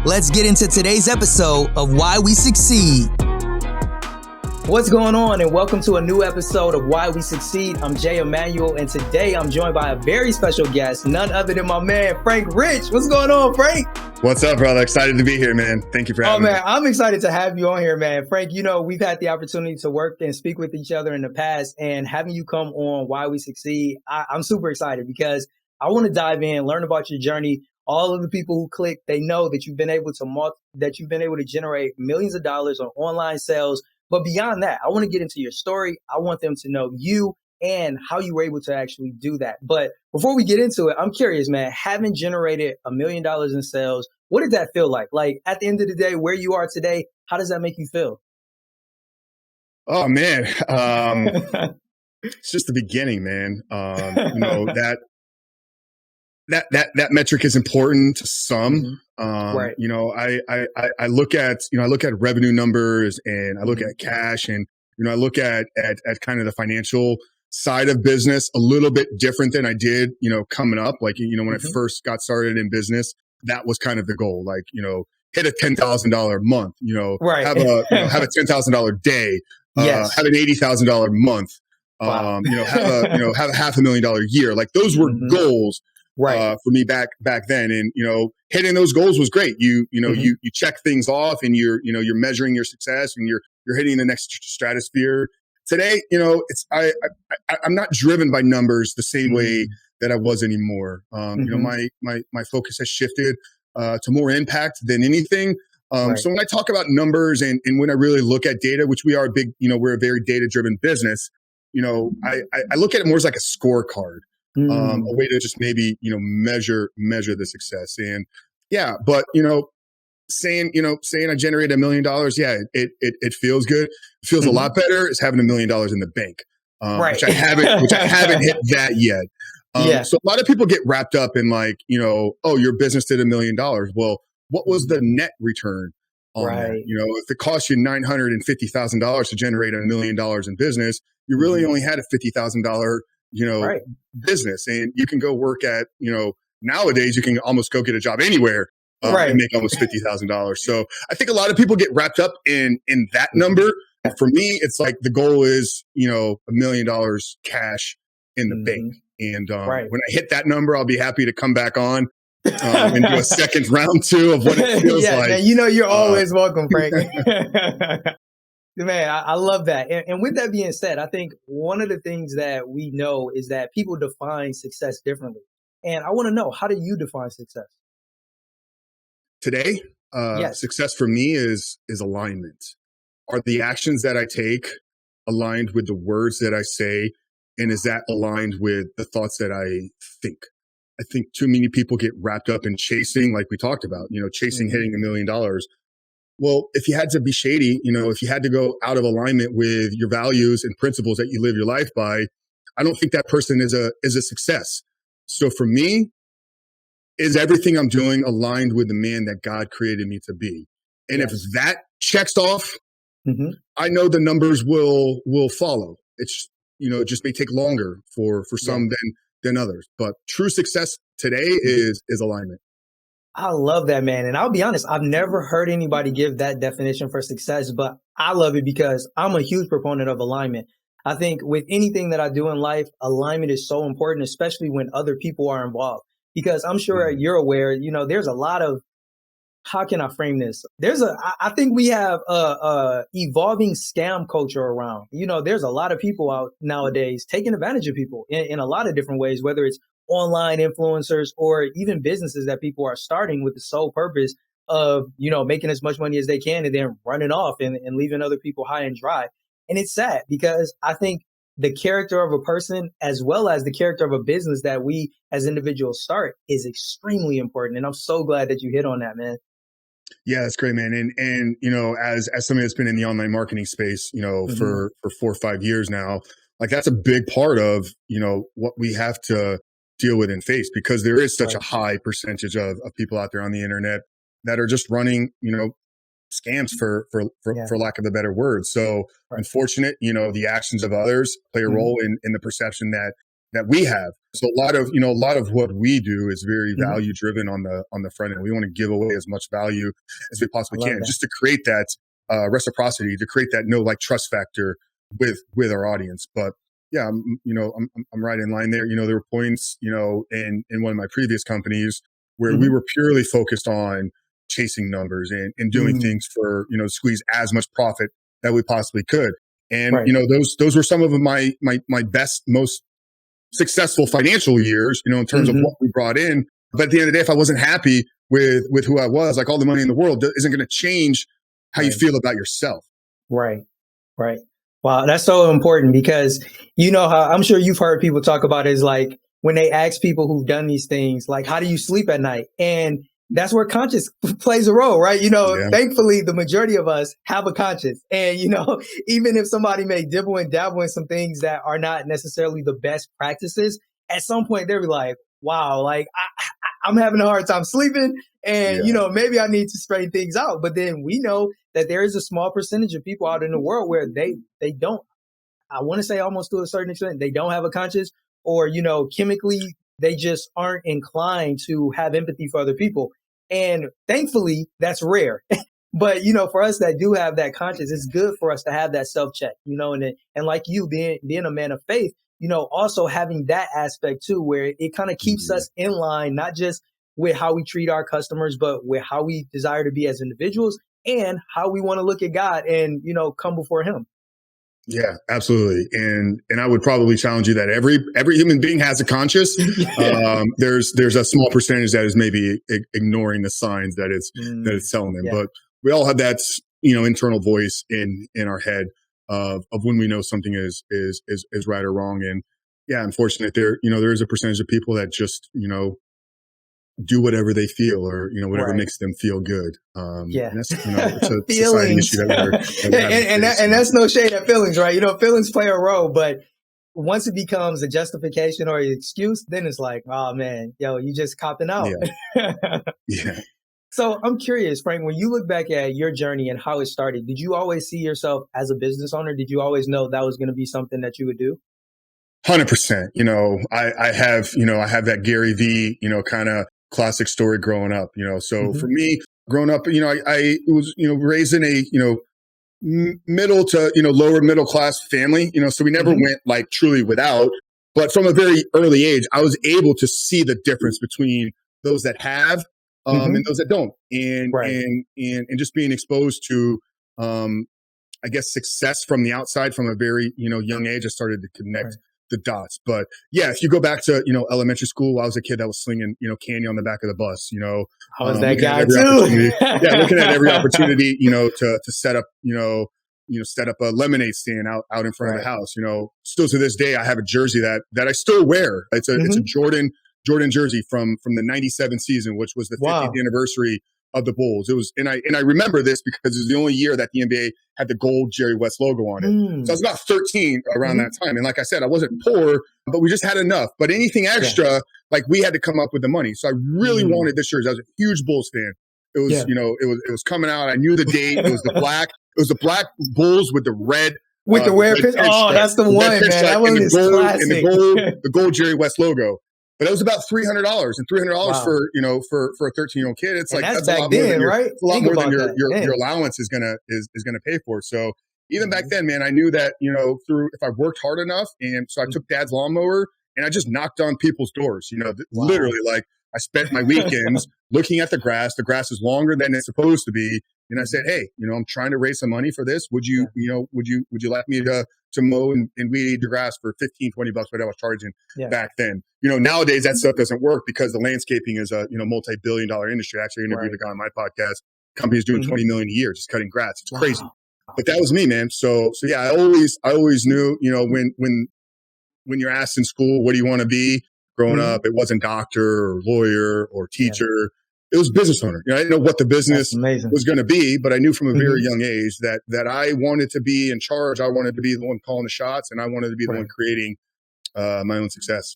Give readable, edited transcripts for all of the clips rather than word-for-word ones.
Let's get into today's episode of Why We Succeed. What's going on, and welcome to a new episode of Why We Succeed. I'm Immanuel, and today I'm joined by a very special guest, none other than my man, Frank Rich. What's going on, Frank? What's up, brother? Excited to be here, man. Thank you for having me. Oh, man, I'm excited to have you on here, man. Frank, you know, we've had the opportunity to work and speak with each other in the past, and having you come on Why We Succeed, I'm super excited because I want to dive in, learn about your journey. All of the people who click, they know that you've been able to generate millions of dollars on online sales. But beyond that, I want to get into your story. I want them to know you and how you were able to actually do that. But before we get into it, I'm curious, man, having generated $1 million in sales, what did that feel like? Like at the end of the day, where you are today, how does that make you feel? Oh, man. It's just the beginning, man. That metric is important to some. Right. I look at revenue numbers, and I look at cash, and, I look at kind of the financial side of business a little bit different than I did, coming up. Like, when I first got started in business, that was kind of the goal. Like, hit a $10,000 month, right. have a $10,000 day, yes. have an $80,000 month, wow. have a $500,000 year. Like those were goals. Right. For me back then. And, hitting those goals was great. You check things off, and you're measuring your success, and you're hitting the next stratosphere. Today, I'm not driven by numbers the same way that I was anymore. My focus has shifted to more impact than anything. Right. So when I talk about numbers and when I really look at data, which we are a big, we're a very data driven business, I look at it more as like a scorecard. A way to just maybe, measure the success. And yeah, but, saying I generated $1 million. Yeah, it feels good. It feels a lot better as having $1 million in the bank. Right. which I haven't hit that yet. So a lot of people get wrapped up in like, oh, your business did $1 million. Well, what was the net return on that? If it cost you $950,000 to generate $1 million in business, you really only had a $50,000 right. business, and you can go work at, nowadays you can almost go get a job anywhere and make almost $50,000. So I think a lot of people get wrapped up in that number. For me, it's like the goal is, $1 million cash in the bank. And when I hit that number, I'll be happy to come back on and do a second round two of what it feels like. Man, you're always welcome, Frank. Man, I love that. And with that being said, I think one of the things that we know is that people define success differently. And I want to know, how do you define success? Today, success for me is alignment. Are the actions that I take aligned with the words that I say? And is that aligned with the thoughts that I think? I think too many people get wrapped up in chasing, like we talked about, chasing hitting $1 million. Well, if you had to be shady, if you had to go out of alignment with your values and principles that you live your life by, I don't think that person is a success. So for me, is everything I'm doing aligned with the man that God created me to be? And if that checks off, I know the numbers will follow. It's, it just may take longer for some than others. But true success today is alignment. I love that, man. And I'll be honest, I've never heard anybody give that definition for success, but I love it because I'm a huge proponent of alignment. I think with anything that I do in life, alignment is so important, especially when other people are involved, because I'm sure you're aware, there's a lot of, how can I frame this? I think we have a evolving scam culture around. There's a lot of people out nowadays taking advantage of people in a lot of different ways, whether it's online influencers or even businesses that people are starting with the sole purpose of, making as much money as they can and then running off and leaving other people high and dry. And it's sad because I think the character of a person as well as the character of a business that we as individuals start is extremely important. And I'm so glad that you hit on that, man. Yeah, that's great, man. And as somebody that's been in the online marketing space, for 4 or 5 years now, like that's a big part of, what we have to deal with and face, because there is such a high percentage of people out there on the internet that are just running, scams for lack of a better word. So unfortunate, the actions of others play a role in the perception that that we have. So a lot of what we do is very Mhm. value driven on the front end. We want to give away as much value as we I possibly love can, that. just to create that reciprocity, to create that no like trust factor with our audience. But yeah, I'm right in line there. There were points, in one of my previous companies where we Mhm. were purely focused on chasing numbers and doing Mm, things for, squeeze as much profit that we possibly could. And right. those were some of my best, most successful financial years, in terms of what Mhm. we brought in. But at the end of the day, if I wasn't happy with who I was, like all the money in the world isn't going to change how you Right. feel about yourself. Right. Right. Wow, that's so important because you know how I'm sure you've heard people talk about is like when they ask people who've done these things, like, how do you sleep at night? And that's where conscience plays a role, right? Yeah. Thankfully, the majority of us have a conscience. And, even if somebody may dibble and dabble in some things that are not necessarily the best practices, at some point they'll be like, wow, like I'm having a hard time sleeping. And, Yeah. maybe I need to straighten things out. But then we know that there is a small percentage of people out in the world where they don't, I want to say almost to a certain extent, they don't have a conscience, or, chemically they just aren't inclined to have empathy for other people. And thankfully that's rare. But, for us that do have that conscience, it's good for us to have that self check, and like you being a man of faith, also having that aspect too, where it kind of keeps Mhm. us in line, not just with how we treat our customers, but with how we desire to be as individuals and how we want to look at God and, come before him. Yeah, absolutely. And I would probably challenge you that every human being has a conscience. Yeah. There's a small percentage that is maybe ignoring the signs that Mm, it's telling them, yeah. but we all have that internal voice in our head of when we know something is right or wrong. And yeah, unfortunately, there is a percentage of people that just do whatever they feel, or whatever Right. makes them feel good. Yeah. And that's it's a society Feelings. issue that we're having to face. And that's no shade at feelings, right? Feelings play a role, but once it becomes a justification or an excuse, then it's like, oh man, yo, you just copping out. Yeah, yeah. So I'm curious, Frank, when you look back at your journey and how it started, did you always see yourself as a business owner? Did you always know that was going to be something that you would do? 100%. I have that Gary V, kind of classic story growing up, so Hmm. for me growing up, I was, raised in a, middle to, lower middle class family, so we never Hmm. went like truly without, but from a very early age, I was able to see the difference between those that have, and Hmm. those that don't. And, Right. and just being exposed to, um, I guess success from the outside from a very young age. I started to connect Right. the dots. But yeah, if you go back to elementary school, I was a kid that was slinging candy on the back of the bus. I was that Looking at guy every too. opportunity. Yeah, looking at every opportunity. To set up set up a lemonade stand out in front of the Right. house. Still to this day, I have a jersey that I still wear. It's a Hmm. Jordan jersey from the '97 season, which was the 50th Wow. anniversary of the Bulls. It was, and I remember this because it was the only year that the NBA had the gold Jerry West logo on it. So I Mm. was about 13 around that Hmm. time. And like I said, I wasn't poor, but we just had enough. But anything Yeah. extra, like we had to come up with the money. So I really Mm. wanted this jersey. I was a huge Bulls fan. It was, Yeah. it was coming out. I knew the date. It was the black Bulls with the red, With the the wear red pitch. Oh, pinstripe, that's the the red one, man. pinstripe, That and one the is gold, classic. the gold Jerry West logo. But it was about $300, and $300 Wow. for a 13-year-old kid, it's And like that's that's a back lot more than then, right? a lot Think more than about that. your Man. allowance is gonna pay for. So even back Mhm. then, man, I knew that through if I worked hard enough, and so I Mhm. took Dad's lawnmower and I just knocked on people's doors. Wow. Literally, like I spent my weekends looking at the grass. The grass is longer than it's supposed to be, and I said, Mhm. hey, I'm trying to raise some money for this. Would you, Yeah. would you like me to mow and weed eat the grass for 15, $20, what I was charging Yeah. back then? Nowadays that stuff doesn't work because the landscaping is a multi-billion-dollar industry. I actually interviewed Right. a guy on my podcast. Companies doing Mhm. 20 million a year just cutting grass. It's crazy. Wow. But that was me, man. So yeah, I always knew, when you're asked in school, what do you want to be growing Mhm. up? It wasn't doctor or lawyer or Yeah. teacher. It was business owner. I didn't know what the That's business amazing. was going to be, but I knew from a very Mhm. young age that I wanted to be in charge. I wanted to be the one calling the shots, and I wanted to be the one Right. creating my own success.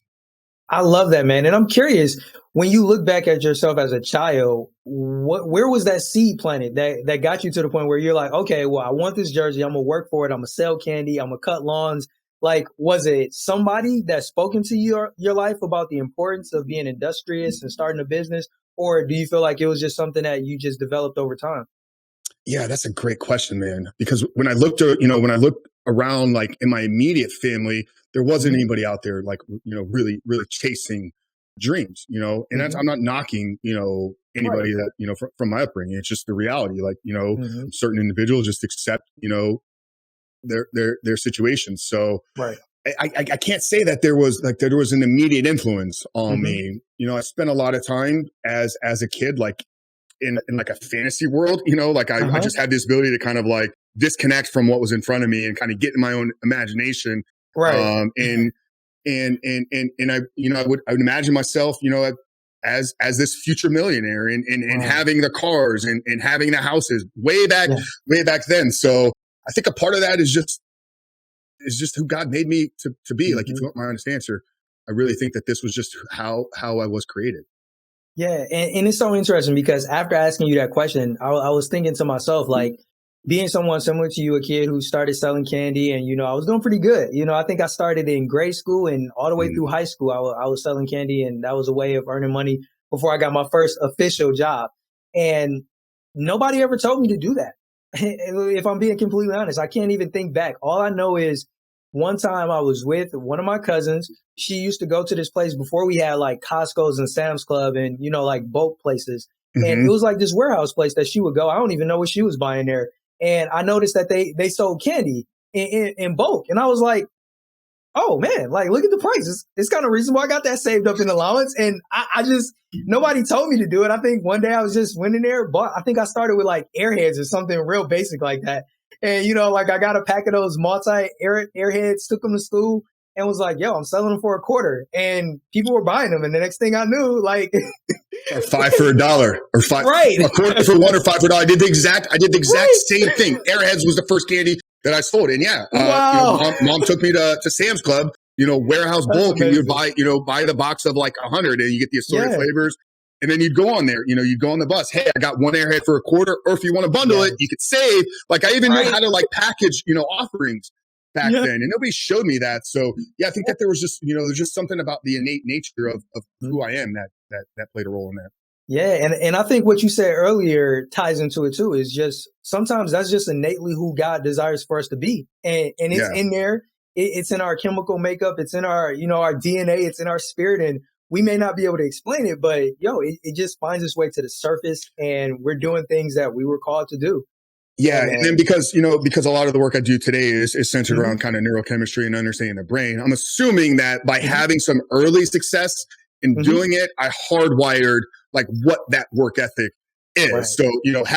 I love that, man. And I'm curious, when you look back at yourself as a child, where was that seed planted that got you to the point where you're like, okay, well, I want this jersey. I'm gonna work for it. I'm gonna sell candy. I'm gonna cut lawns. Like, was it somebody that spoken to your life about the importance of being industrious and starting a business, or do you feel like it was just something that you just developed over time? Yeah, that's a great question, man. Because when I looked, when I looked around, like in my immediate family, there wasn't Hmm. anybody out there like really, really chasing dreams. And Hmm. I'm not knocking Right. anybody that from my upbringing. It's just the reality. Like Hmm. certain individuals just accept their situations. So Right. I can't say that there was an immediate influence on Hmm. me. I spent a lot of time as a kid, like in like a fantasy world, like I Uh-huh. just had this ability to kind of like disconnect from what was in front of me and kind of get in my own imagination. Right. And I, I would imagine myself, as this future millionaire and Wow. having the cars and having the houses Yeah. way back then. So I think a part of that is just who God made me to be. Like, if Hmm. you want my honest answer, I really think that this was just how I was created. Yeah, and it's so interesting because after asking you that question, I was thinking to myself, like, being someone similar to you, a kid who started selling candy, and I was doing pretty good. I think I started in grade school and all the way Mm, through high school, I was selling candy, and that was a way of earning money before I got my first official job. And nobody ever told me to do that. If I'm being completely honest, I can't even think back. All I know is one time I was with one of my cousins. She used to go to this place before we had like Costco's and Sam's Club and like bulk places. And it mhm. was like this warehouse place that she would go. I don't even know what she was buying there. And I noticed that they sold candy in bulk. And I was like, oh man, like look at the prices. It's kind of reasonable. I got that saved up in allowance. And I just nobody told me to do it. I think one day I was just went in there, but I think I started with like airheads or something real basic like that. And like I got a pack of those multi airheads, took them to school and was like, yo, I'm selling them for a quarter. And people were buying them. And the next thing I knew, like Or five for a dollar, or five right. a quarter for one, or five for a dollar. I did the exact Right. same thing. Airheads was the first candy that I sold, and yeah, Wow. mom took me to Sam's Club, warehouse That's bulk, and you'd amazing. buy the box of like 100, and you get the assorted Yeah. flavors, and then you'd go on there, you'd go on the bus. Hey, I got one Airhead for a quarter, or if you want to bundle it, Yes. you could save. Like, I even knew Right. how to like package, offerings back Yeah. then, and nobody showed me that. So yeah, I think that there was just, there's just something about the innate nature of who I am that played a role in that. Yeah, and I think what you said earlier ties into it too. Is just sometimes that's just innately who God desires for us to be, and it's Yeah. in there. It's in our chemical makeup. It's in our our DNA. It's in our spirit, and we may not be able to explain it, but it just finds its way to the surface, and we're doing things that we were called to do. Yeah, Yeah, and then man. because a lot of the work I do today is centered Hmm. around kind of neurochemistry and understanding the brain. I'm assuming that by Hmm. having some early success in Hmm. doing it, I hardwired like what that work ethic is. Right. So,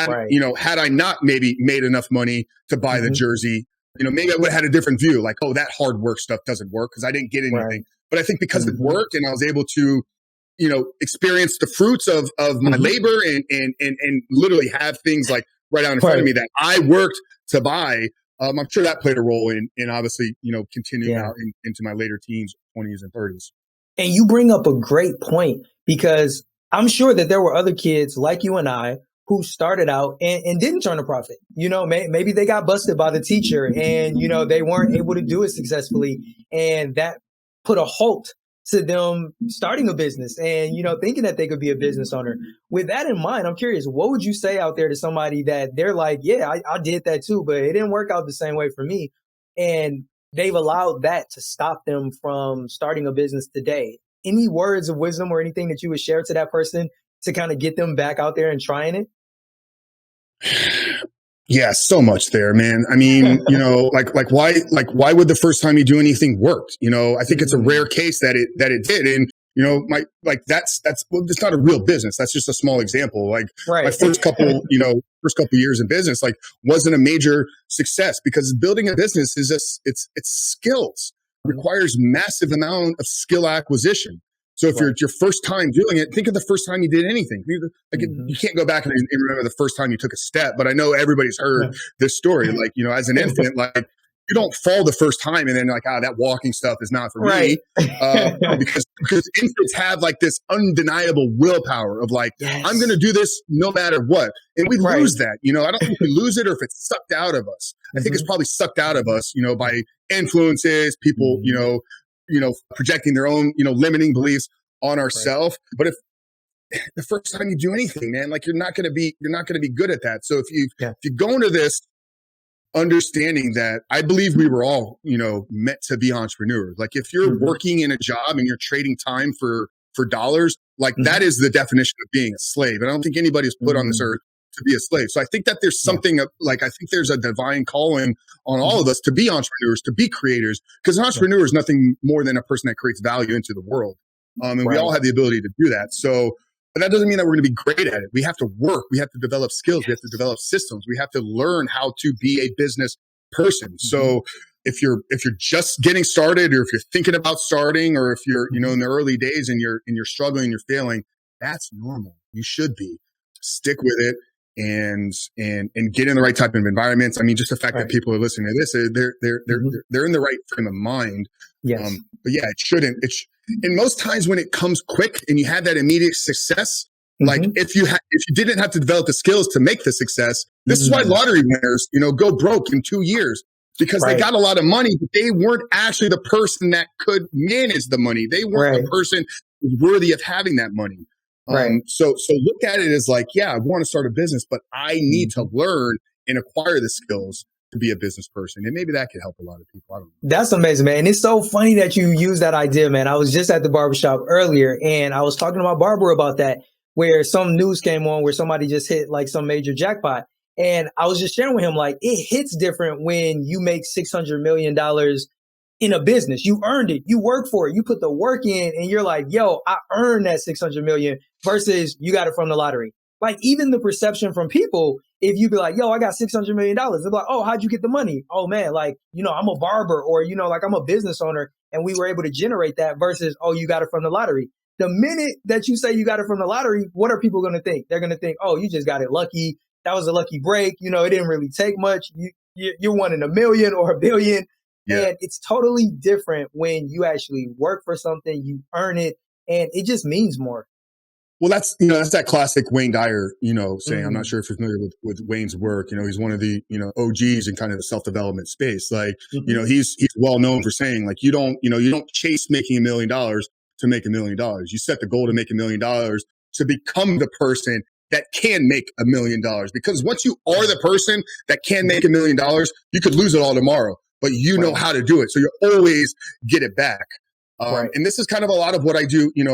Right. had I not maybe made enough money to buy the Hmm. jersey, maybe I would have had a different view. Like, oh, that hard work stuff doesn't work because I didn't get anything. Right. But I think because it Hmm. worked and I was able to experience the fruits of my Hmm. labor and literally have things like right out in front of Right. me that I worked to buy. I'm sure that played a role in obviously, continuing Yeah. out into my later teens, 20s, and 30s. And you bring up a great point because I'm sure that there were other kids like you and I who started out and didn't turn a profit. Maybe they got busted by the teacher and, they weren't able to do it successfully. And that put a halt to them starting a business and, thinking that they could be a business owner. With that in mind, I'm curious, what would you say out there to somebody that they're like, yeah, I did that too, but it didn't work out the same way for me. And they've allowed that to stop them from starting a business today. Any words of wisdom or anything that you would share to that person to kind of get them back out there and trying it? Yeah, so much there, man. I mean, why would the first time you do anything work? I think it's a rare Mm, case that it did. And my like that's well, it's not a real business. That's just a small example. Like my right. first couple years in business, like wasn't a major success because building a business is just it's skills. Requires massive amount of skill acquisition. So if you're Right. it's your first time doing it, think of the first time you did anything. Like Hmm. you can't go back and remember the first time you took a step, but I know everybody's heard this story. Like as an infant, like you don't fall the first time and then like, that walking stuff is not for Right. me. No, because infants have like this undeniable willpower of like, I'm going Yes. to do this no matter what. And we Right. lose that, I don't know if we lose it or if it's sucked out of us. I think it's Hmm. probably sucked out of us, by influences, people, Hmm. projecting their own, limiting beliefs on Right. ourselves. But if the first time you do anything, man, like you're not going to be good at that. So Yeah. if you go into this understanding that I believe we were all, meant to be entrepreneurs. Like if you're Hmm. working in a job and you're trading time for dollars, like that Hmm. is the definition of being a slave. And I don't think anybody's put on this Hmm. earth to be a slave. So I think that there's Yeah. something like I think there's a divine calling on all Hmm. of us to be entrepreneurs, to be creators, because an Yeah. entrepreneur is nothing more than a person that creates value into the world. And we all Right. have the ability to do that. So but that doesn't mean that we're going to be great at it. We have to work. We have to develop skills. We have to Yes. develop systems. We have to learn how to be a business person. Hmm. So if you're just getting started, or if you're thinking about starting, or if you're Hmm. in the early days and you're struggling, you're failing, that's normal. You should be. Stick with it and get in the right type of environments. I mean, just the fact that Right. people are listening to this, Hmm. they're in the right frame of mind. Yes. But yeah, it shouldn't. And most times when it comes quick and you have that immediate success, like Hmm. if you didn't have to develop the skills to make the success, this is why Mm. lottery winners, go broke in 2 years, because they Right. got a lot of money, but they weren't actually the person that could manage the money. They weren't the Right. person who's worthy of having that money. Right. So look at it as like, yeah, I want to start a business, but I need to Mhm. learn and acquire the skills to be a business person. And maybe that could help a lot of people. I don't know. That's amazing, man. And it's so funny that you use that idea, man. I was just at the barbershop earlier and I was talking to my barber about that, where some news came on where somebody just hit like some major jackpot. And I was just sharing with him, like, it hits different when you make $600 million in a business. You earned it. You work for it. You put the work in and you're like, yo, I earned that 600 million versus you got it from the lottery. Like even the perception from people, if you be like, yo, I got $600 million, they're like, oh, how'd you get the money? Oh man, like, I'm a barber or, like I'm a business owner and we were able to generate that versus, oh, you got it from the lottery. The minute that you say you got it from the lottery, what are people going to think? They're going to think, oh, you just got it lucky. That was a lucky break. It didn't really take much. You're one in a million or a billion. Yeah. And it's totally different when you actually work for something, you earn it, and it just means more. Well, that's that classic Wayne Dyer, saying. I'm not Mm, sure if you're familiar with Wayne's work. He's one of the OGs in kind of the self development space. Like, mhm. he's well known for saying like you don't chase making $1 million to make $1 million. You set the goal to make $1 million to become the person that can make $1 million. Because once you are the person that can make $1 million, you could lose it all tomorrow, but you know Right, how to do it, so you always get it back. right. And this is kind of a lot of what I do, in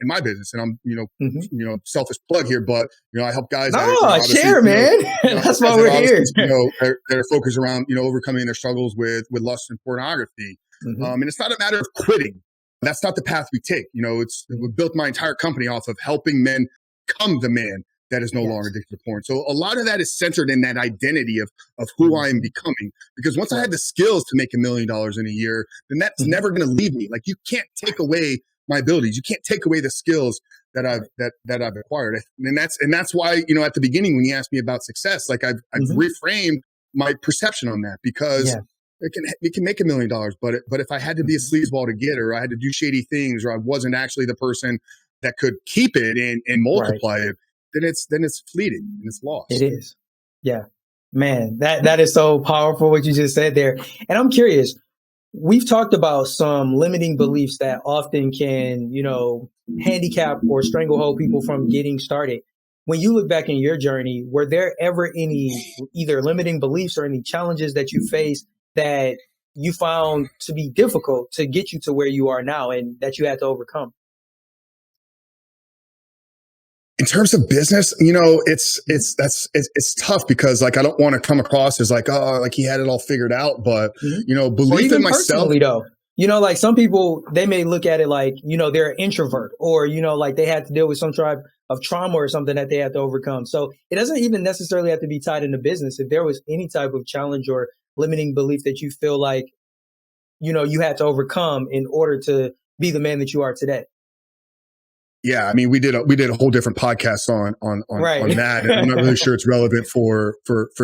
my business. And I'm, Mhm. selfish plug here, but I help guys that, No, obviously, share, man. I help That's why guys that we're obviously, here. that are focused around, overcoming their struggles with lust and pornography. Mhm, And it's not a matter of quitting. That's not the path we take. We mhm. built my entire company off of helping men become the man that is no longer Yes. addicted to porn. So a lot of that is centered in that identity of who I am Mhm. becoming. Because once I had Right. the skills to make $1 million in a year, then that's Mhm. never going to leave me. Like you can't take away my abilities. You can't take away the skills that I've Right. that I've acquired. And that's why, at the beginning when you asked me about success, like I've Mhm. reframed my perception on that, because Yeah. it can make $1 million, but if I had to be a Mhm. sleazeball to get it, or I had to do shady things, or I wasn't actually the person that could keep it and Right. multiply it, then it's fleeting and it's It lost. is. Yeah. Man, that is so powerful what you just said there. And I'm curious, we've talked about some limiting beliefs that often can, handicap or stranglehold people from getting started. When you look back in your journey, were there ever any either limiting beliefs or any challenges that you faced that you found to be difficult to get you to where you are now and that you had to overcome? In terms of business, Mhm. it's tough, because like I don't want to come across as like, oh, like he had it all figured out, but Mhm. Or belief in even myself. personally though, like some people, they may look at it like, they're an introvert or, like they had to deal with some type of trauma or something that they had to overcome. So it doesn't even necessarily have to be tied into business. If there was any type of challenge or limiting belief that you feel like, you had to overcome in order to be the man that you are today. Yeah, I mean, we did a whole different podcast on Right. that, and I'm not really sure it's relevant for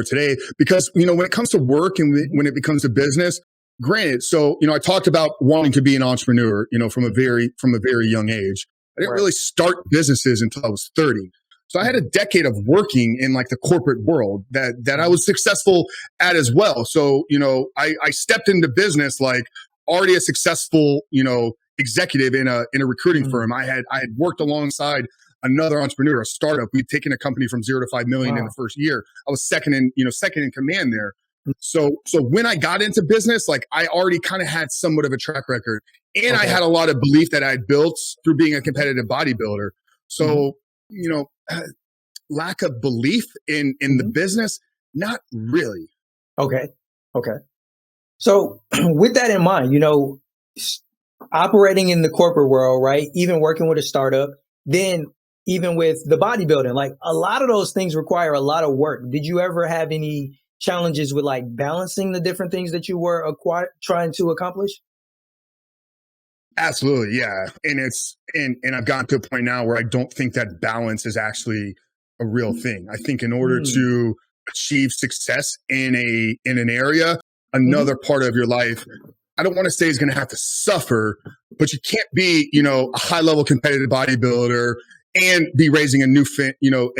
today because when it comes to work and when it becomes a business, granted. So I talked about wanting to be an entrepreneur, from a very young age. I didn't Right. really start businesses until I was 30. So I had a decade of working in like the corporate world that I was successful at as well. So I stepped into business like already a successful executive in a recruiting Mm. firm. I had worked alongside another entrepreneur, a startup. We'd taken a company from 0 to 5 million in the Wow. first year. I was second in command there. So when I got into business, like I already kind of had somewhat of a track record, and I Okay. had a lot of belief that I had built through being a competitive bodybuilder. Hmm. So you know, lack of belief in the Hmm. business, not really. Okay. Okay. So with that in mind, s- operating in the corporate world, right? Even working with a startup, then even with the bodybuilding, like a lot of those things require a lot of work. Did you ever have any challenges with like balancing the different things that you were trying to accomplish? Absolutely, yeah. And I've gotten to a point now where I don't think that balance is actually a real thing. I think in order Mm. to achieve success in an area, Hmm. another part of your life, I don't want to say is going to have to suffer, but you can't be, a high level competitive bodybuilder and be raising a an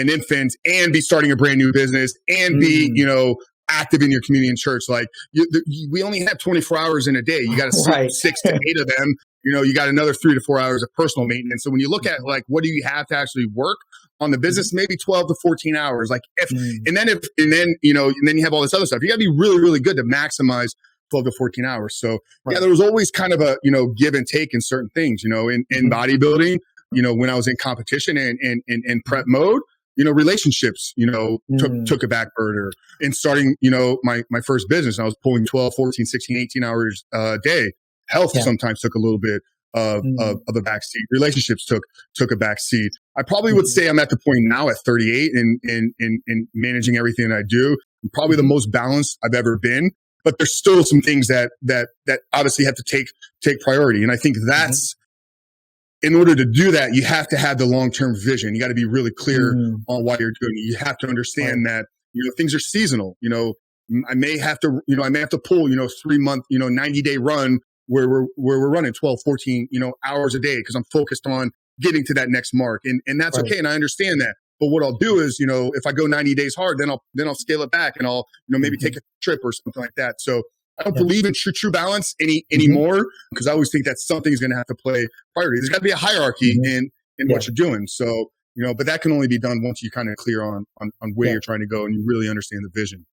infant and be starting a brand new business and be, Mm. active in your community and church. Like we only have 24 hours in a day. You got to sleep Right. 6 to 8 of them. You got another 3 to 4 hours of personal maintenance. So when you look at Mhm. like, what do you have to actually work on the Mhm. business? Maybe 12 to 14 hours. Like Mm. and then you have all this other stuff. You got to be really, really good to maximize 12 to 14 hours. So yeah, Right. there was always kind of a, give and take in certain things, in Mhm. bodybuilding, when I was in competition and prep Mhm. mode, relationships, Mm. took a back burner in starting, my first business. I was pulling 12, 14, 16, 18 hours a day. Health Yeah. sometimes took a little bit Mm. of a backseat. Relationships took a backseat. I probably would Mhm. say I'm at the point now at 38 in managing everything that I do. I'm probably the Mhm. most balanced I've ever been, but there's still some things that obviously have to take priority. And I think Mhm. that's in order to do that, you have to have the long-term vision. You got to be really clear Mm. on what you're doing. You have to Right. understand that, things are seasonal. I may have to pull, 3 month, 90-day run where we're running 12, 14, hours a day because I'm focused on getting to that next mark. And that's Right. okay. And I understand that. But what I'll do is, if I go 90 days hard, then I'll scale it back and I'll, maybe take Mhm. a trip or something like that. So I don't Yeah. believe in true balance Mhm. anymore because I always think that something's going to have to play priority. There's got to be a hierarchy Mhm. in Yeah. what you're doing. So but that can only be done once you kind of clear on where Yeah. you're trying to go and you really understand the vision.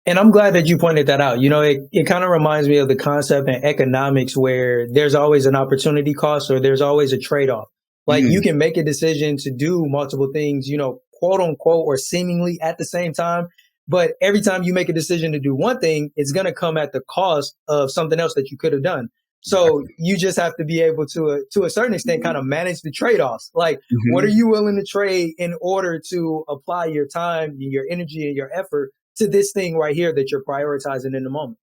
And I'm glad that you pointed that out. It kind of reminds me of the concept in economics where there's always an opportunity cost or there's always a trade off. Like you Mm, can make a decision to do multiple things, quote unquote, or seemingly at the same time. But every time you make a decision to do one thing, it's going to come at the cost of something else that you could have done. So exactly. you just have to be able to a certain extent, kind of manage the trade offs. Like, what are Hmm. you willing to trade in order to apply your time, your energy, and your effort to this thing right here that you're prioritizing in the moment?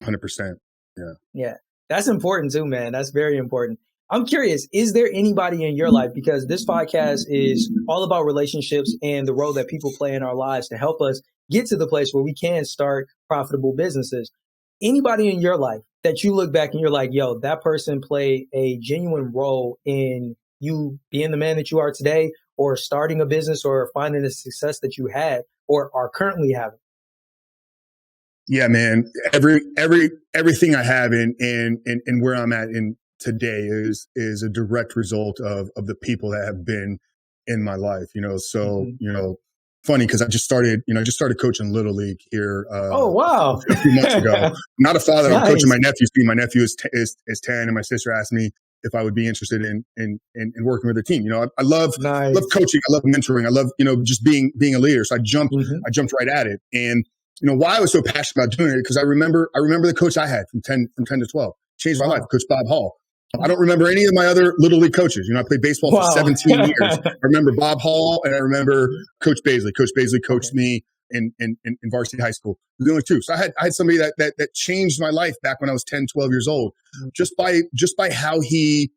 100%. Yeah. Yeah, that's important too, man. That's very important. I'm curious, is there anybody in your life, because this podcast is all about relationships and the role that people play in our lives to help us get to the place where we can start profitable businesses. Anybody in your life that you look back and you're like, yo, that person played a genuine role in you being the man that you are today, or starting a business, or finding the success that you had or are currently having? Yeah, man. Everything I have in where I'm at in today is a direct result of the people that have been in my life. So Mhm. funny because I just started coaching little league here Oh, wow. a few months ago. I'm not a father. I'm coaching Nice. my nephews. My nephew is 10, and my sister asked me if I would be interested in working with a team. I love Nice. coaching. I love mentoring. I love just being a leader. So Mhm. I jumped right at it. And why I was so passionate about doing it because I remember the coach I had from 10 to 12 changed my life, Wow. Coach Bob Hall. I don't remember any of my other little league coaches. I played baseball for Wow. 17 years. I remember Bob Hall and I remember Mhm. Coach Baisley. Coach Baisley coached Okay. me in varsity high school. The only two. So I had somebody that changed my life back when I was 10, 12 years old, Mhm. just by how he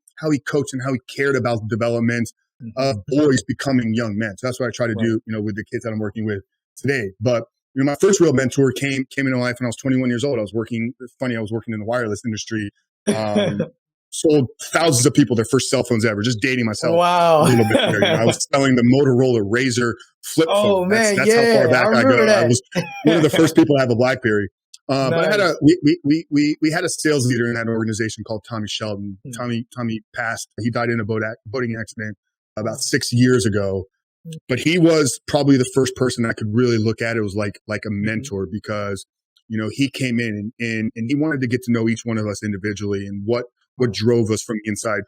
coached and how he cared about development of boys becoming young men. So that's what I try to Right. do, with the kids that I'm working with today. But my first real mentor came into life when I was 21 years old. It's funny, I was working in the wireless industry. Sold thousands of people their first cell phones ever, just dating myself a Wow. little bit there. I was selling the Motorola Razor flip phone. Oh man, That's how far yeah, I back I remember go. I that. was one of the first people to have a BlackBerry. But I had Nice. we had a sales leader in that organization called Tommy Sheldon. Tommy passed. He died in a boating accident about 6 years ago. But he was probably the first person I could really look at. It was like a mentor because, he came in and he wanted to get to know each one of us individually and what drove us from the inside.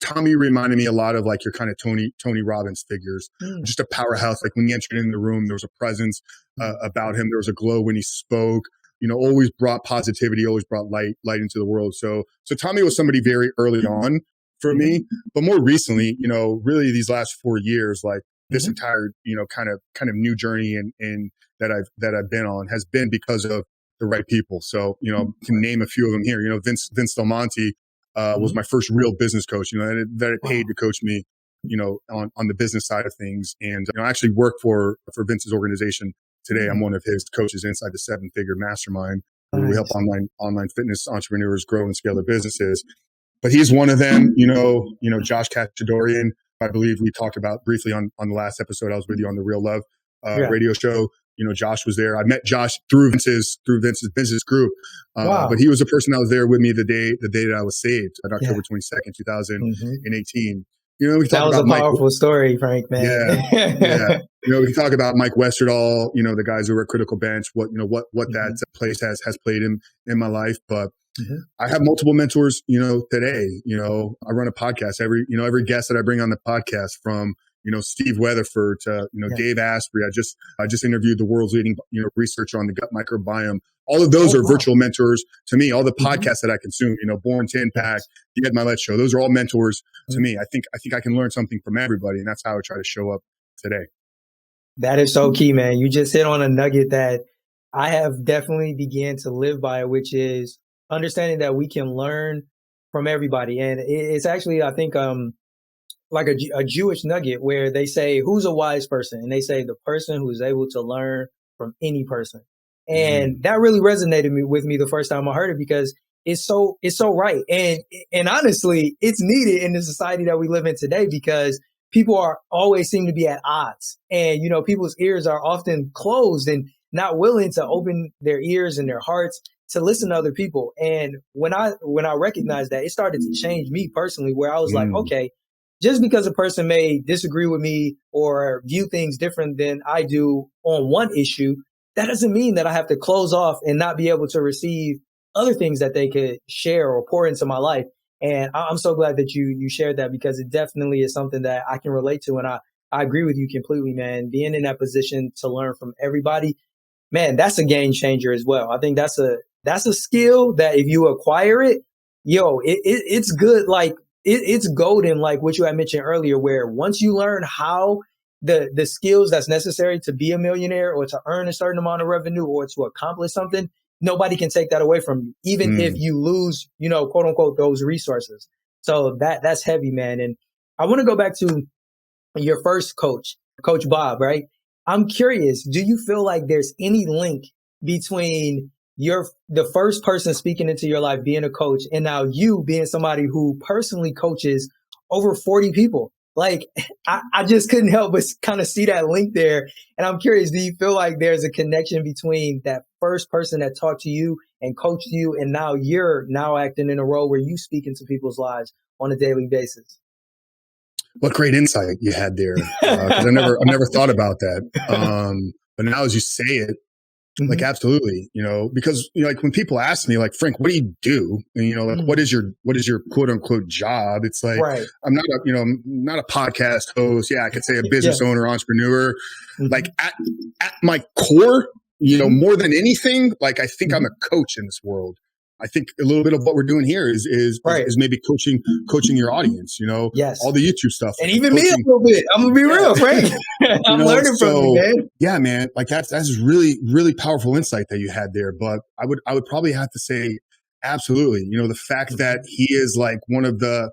Tommy reminded me a lot of like your kind of Tony Robbins figures, just a powerhouse. Like when he entered in the room, there was a presence about him. There was a glow when he spoke. Always brought positivity, always brought light into the world. So Tommy was somebody very early on for me, but more recently, really these last 4 years, like this entire, kind of new journey and that I've been on has been because of the right people. So, can name a few of them here. Vince Del Monte was my first real business coach, that it paid to coach me, on the business side of things. And, I actually work for Vince's organization today. I'm one of his coaches inside the 7-figure mastermind where we help online fitness entrepreneurs grow and scale their businesses. But he's one of them, Josh Kachadorian. I believe we talked about briefly on the last episode. I was with you on the Real Love radio show. Josh was there. I met Josh through Vince's business group. But he was the person that was there with me the day that I was saved on October 22nd, 2018. We That talk was about a powerful story, Frank, man. Yeah. We can talk about Mike Westerdahl, the guys who were at Critical Bench, what that place has played in my life. But I have multiple mentors, today. I run a podcast. Every guest that I bring on the podcast, from Steve Weatherford to Dave Asprey. I just interviewed the world's leading researcher on the gut microbiome. All of those are virtual mentors to me. All the podcasts that I consume, Born to Impact, the Ed Milet Show, those are all mentors to me. I think I can learn something from everybody, and that's how I try to show up today. That is so key, man. You just hit on a nugget that I have definitely began to live by, which is understanding that we can learn from everybody. And it's actually, I think, like a Jewish nugget where they say, who's a wise person? And they say the person who's able to learn from any person. And that really resonated with me the first time I heard it, because it's so right. And honestly, it's needed in the society that we live in today, because people always seem to be at odds, and, people's ears are often closed and not willing to open their ears and their hearts to listen to other people. And when I recognized that, it started to change me personally, where I was like, okay, just because a person may disagree with me or view things different than I do on one issue, that doesn't mean that I have to close off and not be able to receive other things that they could share or pour into my life. And I'm so glad that you shared that, because it definitely is something that I can relate to. And I agree with you completely, man. Being in that position to learn from everybody, man, that's a game changer as well. I think that's a skill that if you acquire it, it's good. Like it's golden, like what you had mentioned earlier, where once you learn how the skills that's necessary to be a millionaire or to earn a certain amount of revenue or to accomplish something, nobody can take that away from you, even if you lose, quote unquote, those resources. So that's heavy, man. And I want to go back to your first coach, Coach Bob, right? I'm curious, do you feel like there's any link between the first person speaking into your life being a coach, and now you being somebody who personally coaches over 40 people? Like, I just couldn't help but kind of see that link there. And I'm curious, do you feel like there's a connection between that first person that talked to you and coached you, and now you're acting in a role where you speak into people's lives on a daily basis? What great insight you had there. 'Cause I never thought about that. But now as you say it, like, absolutely, because, like when people ask me, like, Frank, what do you do? And, like, what is your quote unquote job? It's like, I'm not a podcast host. Yeah. I could say a business owner, entrepreneur, like at my core, more than anything, like, I think I'm a coach in this world. I think a little bit of what we're doing here is maybe coaching your audience, all the YouTube stuff. And even me a little bit. I'm gonna be real, Frank. I'm learning from you, man. Yeah, man. Like that's really, really powerful insight that you had there. But I would probably have to say, absolutely. The fact that he is like one of the,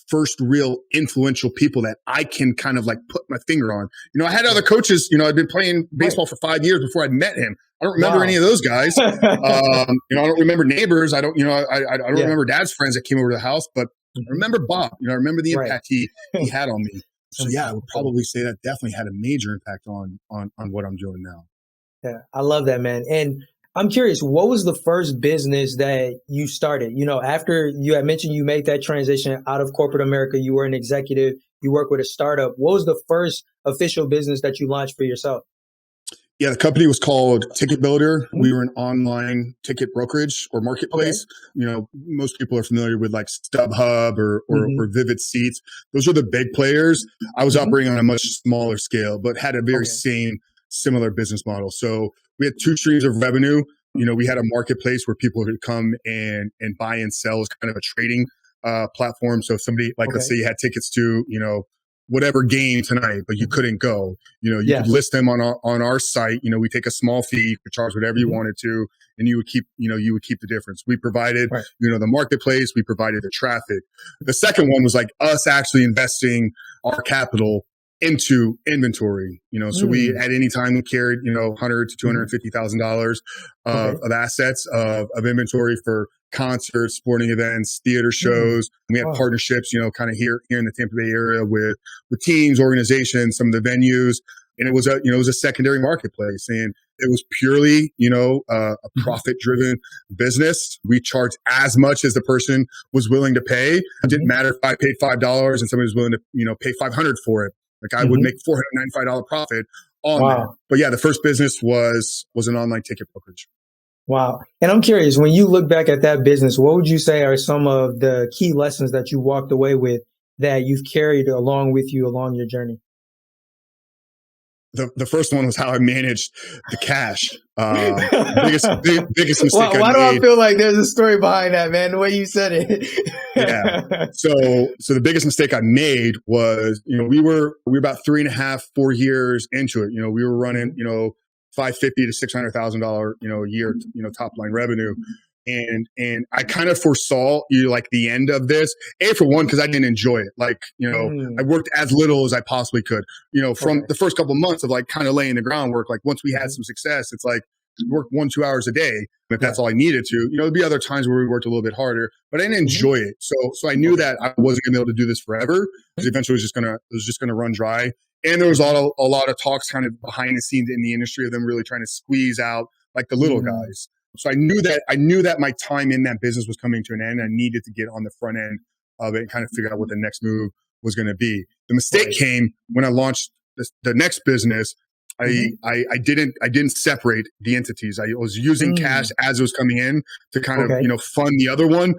first real influential people that I can kind of like put my finger on. I had other coaches, I'd been playing baseball for 5 years before I'd met him. I don't remember any of those guys. I don't remember neighbors. I don't remember dad's friends that came over to the house, but I remember Bob. I remember the impact he had on me. So yeah, I would probably say that definitely had a major impact on what I'm doing now. Yeah, I love that, man. And I'm curious, what was the first business that you started? After you had mentioned you made that transition out of corporate America, you were an executive, you work with a startup. What was the first official business that you launched for yourself? Yeah, the company was called Ticket Builder. We were an online ticket brokerage or marketplace. Okay. Most people are familiar with like StubHub or Vivid Seats. Those are the big players. I was operating on a much smaller scale, but had a very similar business model. So we had two streams of revenue. We had a marketplace where people could come and buy and sell as kind of a trading platform. So if somebody, like, let's say you had tickets to, whatever game tonight, but you couldn't go, you could list them on our site. We take a small fee, could charge whatever you wanted to, and you would keep the difference. We provided, the marketplace, we provided the traffic. The second one was like us actually investing our capital into inventory, so we, at any time, we carried, $100,000 to $250,000 of assets of inventory for concerts, sporting events, theater shows. We had partnerships, kind of here in the Tampa Bay area with teams, organizations, some of the venues. And it was a secondary marketplace, and it was purely, a profit-driven business. We charged as much as the person was willing to pay. It didn't matter if I paid $5 and somebody was willing to, pay $500 for it. Like I would make $495 profit on that. But yeah, the first business was an online ticket brokerage. Wow. And I'm curious, when you look back at that business, what would you say are some of the key lessons that you walked away with that you've carried along with you along your journey? The first one was how I managed the cash. Biggest mistake I made. Why do I feel like there's a story behind that, man? The way you said it. Yeah. So the biggest mistake I made was, we were about 3.5, 4 years into it. We were running, $550,000 to $600,000, a year, top line revenue. And I kind of foresaw like the end of this, for one, because I didn't enjoy it. Like, I worked as little as I possibly could, from the first couple of months of like kind of laying the groundwork. Like once we had some success, it's like work 1-2 hours a day. If that's all I needed to, there'd be other times where we worked a little bit harder, but I didn't enjoy it. So I knew that I wasn't gonna be able to do this forever, because eventually it was just gonna run dry. And there was a lot of talks kind of behind the scenes in the industry of them really trying to squeeze out like the little guys. So I knew that my time in that business was coming to an end. I needed to get on the front end of it and kind of figure out what the next move was going to be. The mistake came when I launched the next business. I didn't separate the entities. I was using cash as it was coming in to kind of, fund the other one,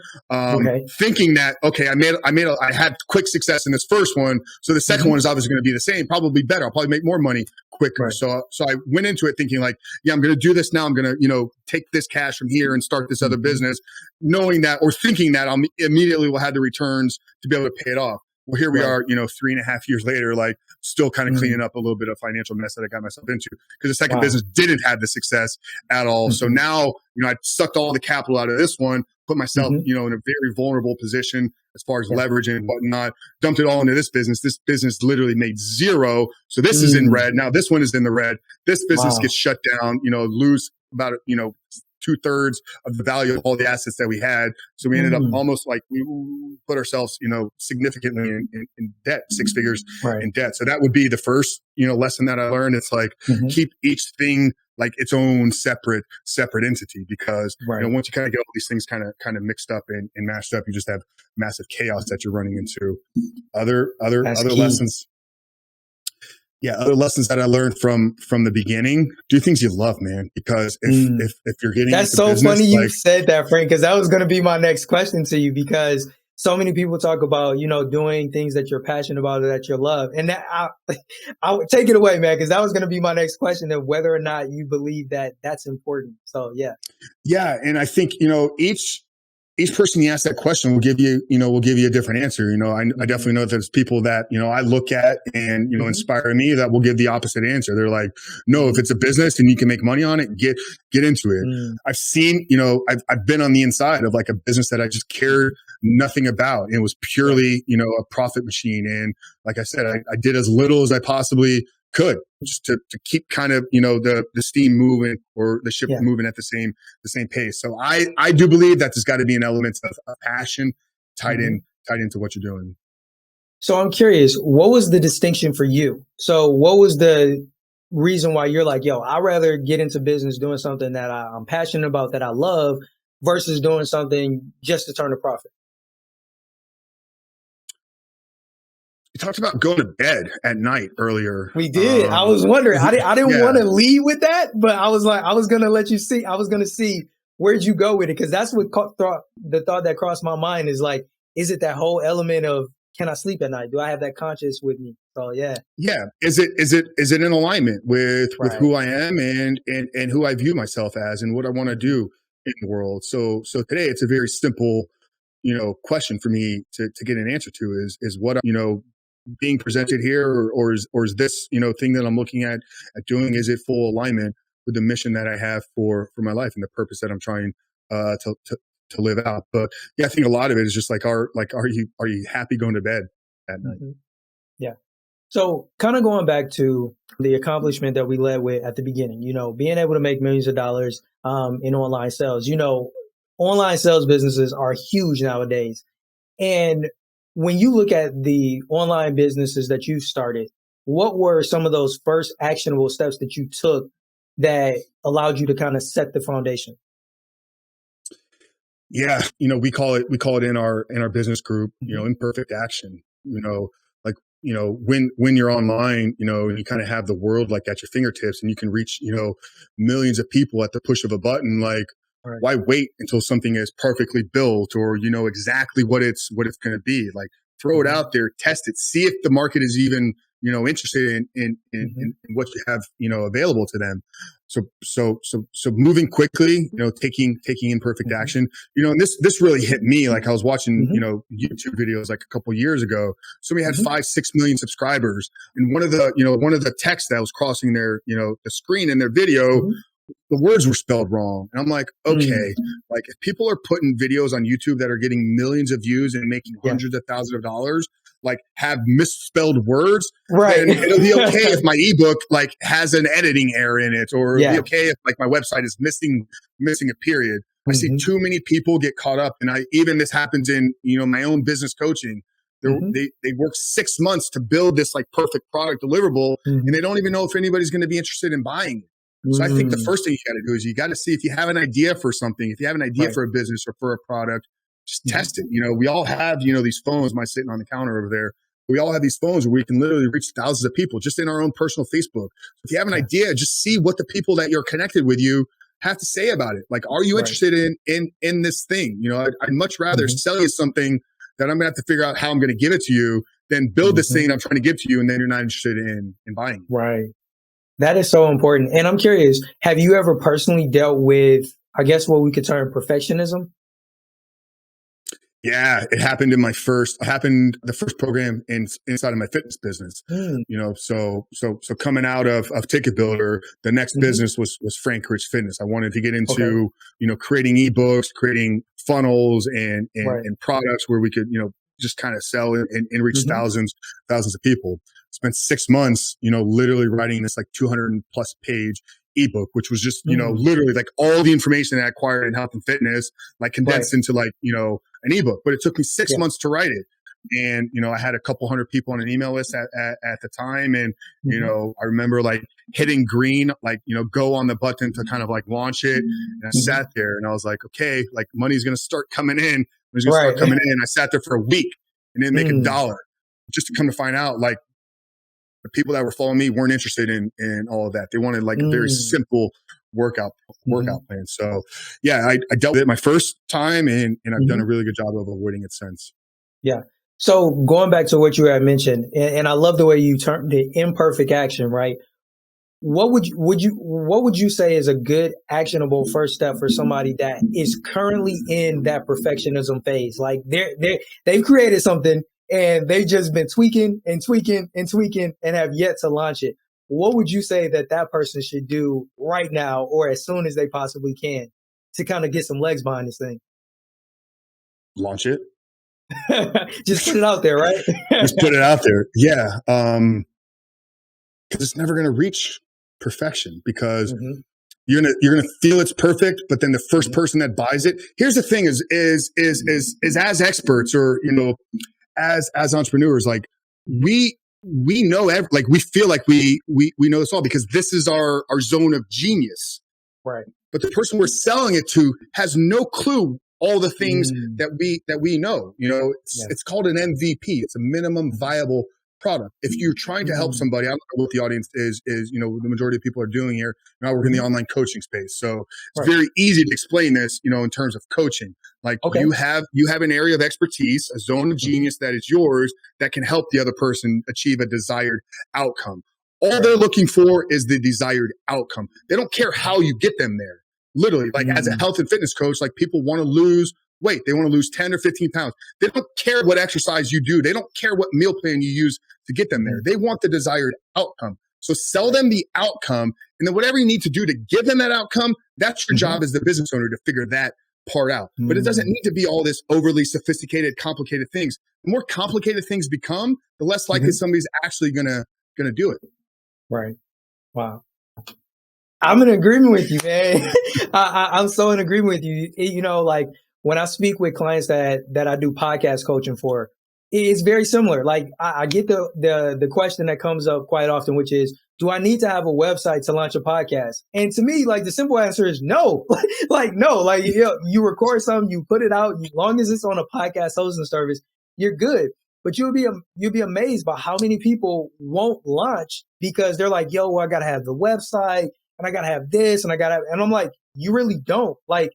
thinking that, I had quick success in this first one. So the second one is obviously going to be the same, probably better. I'll probably make more money quicker. So I went into it thinking like, yeah, I'm going to do this now. I'm going to, take this cash from here and start this other business, knowing that, or thinking that I'll immediately will have the returns to be able to pay it off. Well, here we are, 3.5 years later, like still kind of cleaning up a little bit of financial mess that I got myself into, because the second business didn't have the success at all. So now, I sucked all the capital out of this one, put myself, in a very vulnerable position as far as leverage and whatnot, dumped it all into this business. This business literally made zero. So this is in red. Now this one is in the red. This business gets shut down, lose about, 2/3 of the value of all the assets that we had. So we ended up almost like we put ourselves, significantly in debt, 6 figures in debt. So that would be the first, lesson that I learned. It's like, keep each thing like its own separate entity, because once you kind of get all these things kind of mixed up and mashed up, you just have massive chaos that you're running into. Other lessons. Yeah, other lessons that I learned from the beginning: do things you love, man. Because if you're getting that's so business, funny you said that, Frank, because that was going to be my next question to you. Because so many people talk about doing things that you're passionate about or that you love, and that I would take it away, man, because that was going to be my next question of whether or not you believe that that's important. So yeah, and I think each person you ask that question will give you a different answer. I definitely know that there's people that, I look at and, inspire me that will give the opposite answer. They're like, no, if it's a business and you can make money on it, get into it. I've seen, I've been on the inside of like a business that I just cared nothing about. It was purely, a profit machine. And like I said, I did as little as I possibly could just to keep kind of, the steam moving or the ship Yeah. moving at the same pace. So I do believe that there's got to be an element of passion tied into what you're doing. So I'm curious, what was the distinction for you? So what was the reason why you're like, yo, I'd rather get into business doing something that I'm passionate about, that I love, versus doing something just to turn a profit? You talked about going to bed at night earlier. We did. I was wondering. I didn't Yeah. want to lead with that, but I was like, I was gonna let you see. I was gonna see where'd you go with it, because that's what the thought that crossed my mind is like, is it that whole element of, can I sleep at night? Do I have that conscious with me? So yeah. Yeah. Is it in alignment with Right. who I am and who I view myself as and what I want to do in the world? So today it's a very simple, question for me to get an answer to is what, being presented here, or is this, thing that I'm looking at doing, is it full alignment with the mission that I have for my life and the purpose that I'm trying to live out? But yeah, I think a lot of it is just like, are you happy going to bed at night? Mm-hmm. Yeah. So kind of going back to the accomplishment that we led with at the beginning, being able to make millions of dollars in online sales. Online sales businesses are huge nowadays. And when you look at the online businesses that you started, what were some of those first actionable steps that you took that allowed you to kind of set the foundation? Yeah, we call it in our business group, imperfect action. Like, when you're online, and you kind of have the world like at your fingertips and you can reach, millions of people at the push of a button. Like, Right. why wait until something is perfectly built or you know exactly what it's going to be? Like, throw it out there, test it, see if the market is even interested in what you have available to them. So moving quickly, taking imperfect action, and this really hit me. Like, I was watching YouTube videos like a couple years ago. So we had 5-6 million subscribers, and one of the texts that was crossing their the screen in their video, the words were spelled wrong. And I'm like, okay, like, if people are putting videos on YouTube that are getting millions of views and making hundreds of thousands of dollars, like, have misspelled words, Right. then it'll be okay if my ebook like has an editing error in it, or it'll be okay if like my website is missing a period. I see too many people get caught up, and even this happens in my own business coaching. They work 6 months to build this like perfect product deliverable, and they don't even know if anybody's going to be interested in buying it. So I think the first thing you got to do is you got to see if you have an idea for something, if you have an idea for a business or for a product, just test it. We all have, these phones, my sitting on the counter over there. We all have these phones where we can literally reach thousands of people just in our own personal Facebook. If you have an idea, just see what the people that you're connected with you have to say about it. Like, are you interested in this thing? I'd much rather sell you something that I'm gonna have to figure out how I'm gonna give it to you than build this thing I'm trying to give to you, and then you're not interested in buying it. Right. That is so important. And I'm curious, have you ever personally dealt with, I guess, what we could term perfectionism? Yeah, it happened the first program inside of my fitness business. So coming out of Ticket Builder, the next business was Frank Rich Fitness. I wanted to get into, creating ebooks, creating funnels and products where we could, just kind of sell and reach thousands of people. Spent 6 months, literally writing this like 200 plus page ebook, which was just, literally like all the information that I acquired in health and fitness, like condensed into like, an ebook. But it took me 6 months to write it. And, I had a couple hundred people on an email list at the time. And, I remember like hitting green, like, go on the button to kind of like launch it. And I sat there and I was like, okay, like, money's going to start coming in. It's going to start coming in. I sat there for a week and didn't make $1, just to come to find out, like, the people that were following me weren't interested in all of that. They wanted like a very simple workout plan. So yeah, I dealt with it my first time, and I've done a really good job of avoiding it since. Yeah. So going back to what you had mentioned, and I love the way you termed it, imperfect action, right? What would you say is a good actionable first step for somebody that is currently in that perfectionism phase? Like they've created something and they've just been tweaking and tweaking and tweaking and have yet to launch it. What would you say that person should do right now, or as soon as they possibly can, to kind of get some legs behind this thing? Launch it. Just put it out there, right? Just put it out there. Yeah. Because it's never going to reach perfection because Mm-hmm. you're gonna feel it's perfect, but then the first Mm-hmm. person that buys it. Here's the thing: is as experts or as entrepreneurs, like we know like we feel like we know this all because this is our zone of genius. Right. But the person we're selling it to has no clue all the things Mm. that we know. Yeah. It's called an MVP. It's a minimum viable product. If you're trying to help Mm. somebody, I don't know what the audience is the majority of people are doing here. I work in the Mm-hmm. online coaching space, so it's Right. very easy to explain this. In terms of coaching, like Okay. you have an area of expertise, a zone of Mm-hmm. genius that is yours that can help the other person achieve a desired outcome. All Right. they're looking for is the desired outcome. They don't care how you get them there. Literally, like as a health and fitness coach, like people want to lose weight. They want to lose 10 or 15 pounds. They don't care what exercise you do. They don't care what meal plan you use to get them there. They want the desired outcome. So sell them the outcome. And then whatever you need to do to give them that outcome, that's your job as the business owner to figure that part out. But it doesn't need to be all this overly sophisticated, complicated things. The more complicated things become, the less likely somebody's actually gonna do it. Right. Wow. I'm in agreement with you, man. I'm so in agreement with you. Like when I speak with clients that I do podcast coaching for, it's very similar. Like I get the question that comes up quite often, which is, do I need to have a website to launch a podcast? And to me, like the simple answer is no. Like no. Like you record something, you put it out. As long as it's on a podcast hosting service, you're good. But you'll be amazed by how many people won't launch because they're like, yo, well, I gotta have the website. And I gotta have this, and and I'm like, you really don't. Like,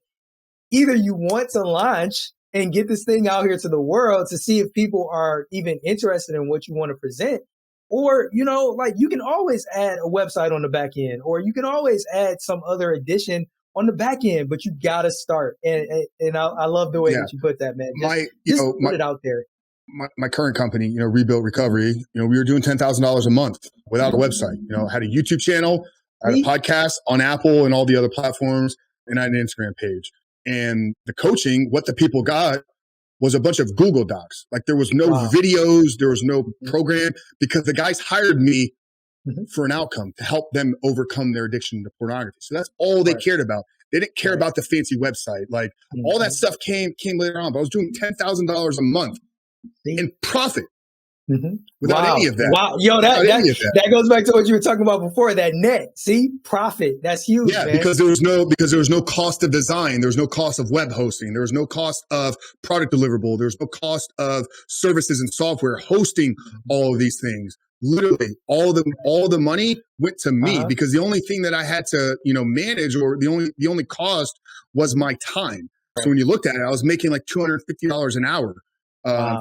either you want to launch and get this thing out here to the world to see if people are even interested in what you want to present, or like you can always add a website on the back end, or you can always add some other addition on the back end, but you gotta start. And I love the way that you put that, man. Just put it out there. My current company, Rebuilt Recovery, we were doing $10,000 a month without a website. Had a YouTube channel, I had a podcast on Apple and all the other platforms, and I had an Instagram page. And the coaching, what the people got was a bunch of Google Docs. Like there was no videos, there was no program because the guys hired me for an outcome to help them overcome their addiction to pornography. So that's all they cared about. They didn't care about the fancy website. Like all that stuff came later on. But I was doing $10,000 a month in profit. Without any of that. Wow. Yo, that goes back to what you were talking about before, that net. See? Profit. That's huge. Yeah, man. because there was no cost of design, there was no cost of web hosting, there was no cost of product deliverable, there was no cost of services and software hosting all of these things. Literally, all the money went to me because the only thing that I had to, manage, or the only cost was my time. So when you looked at it, I was making like $250 an hour.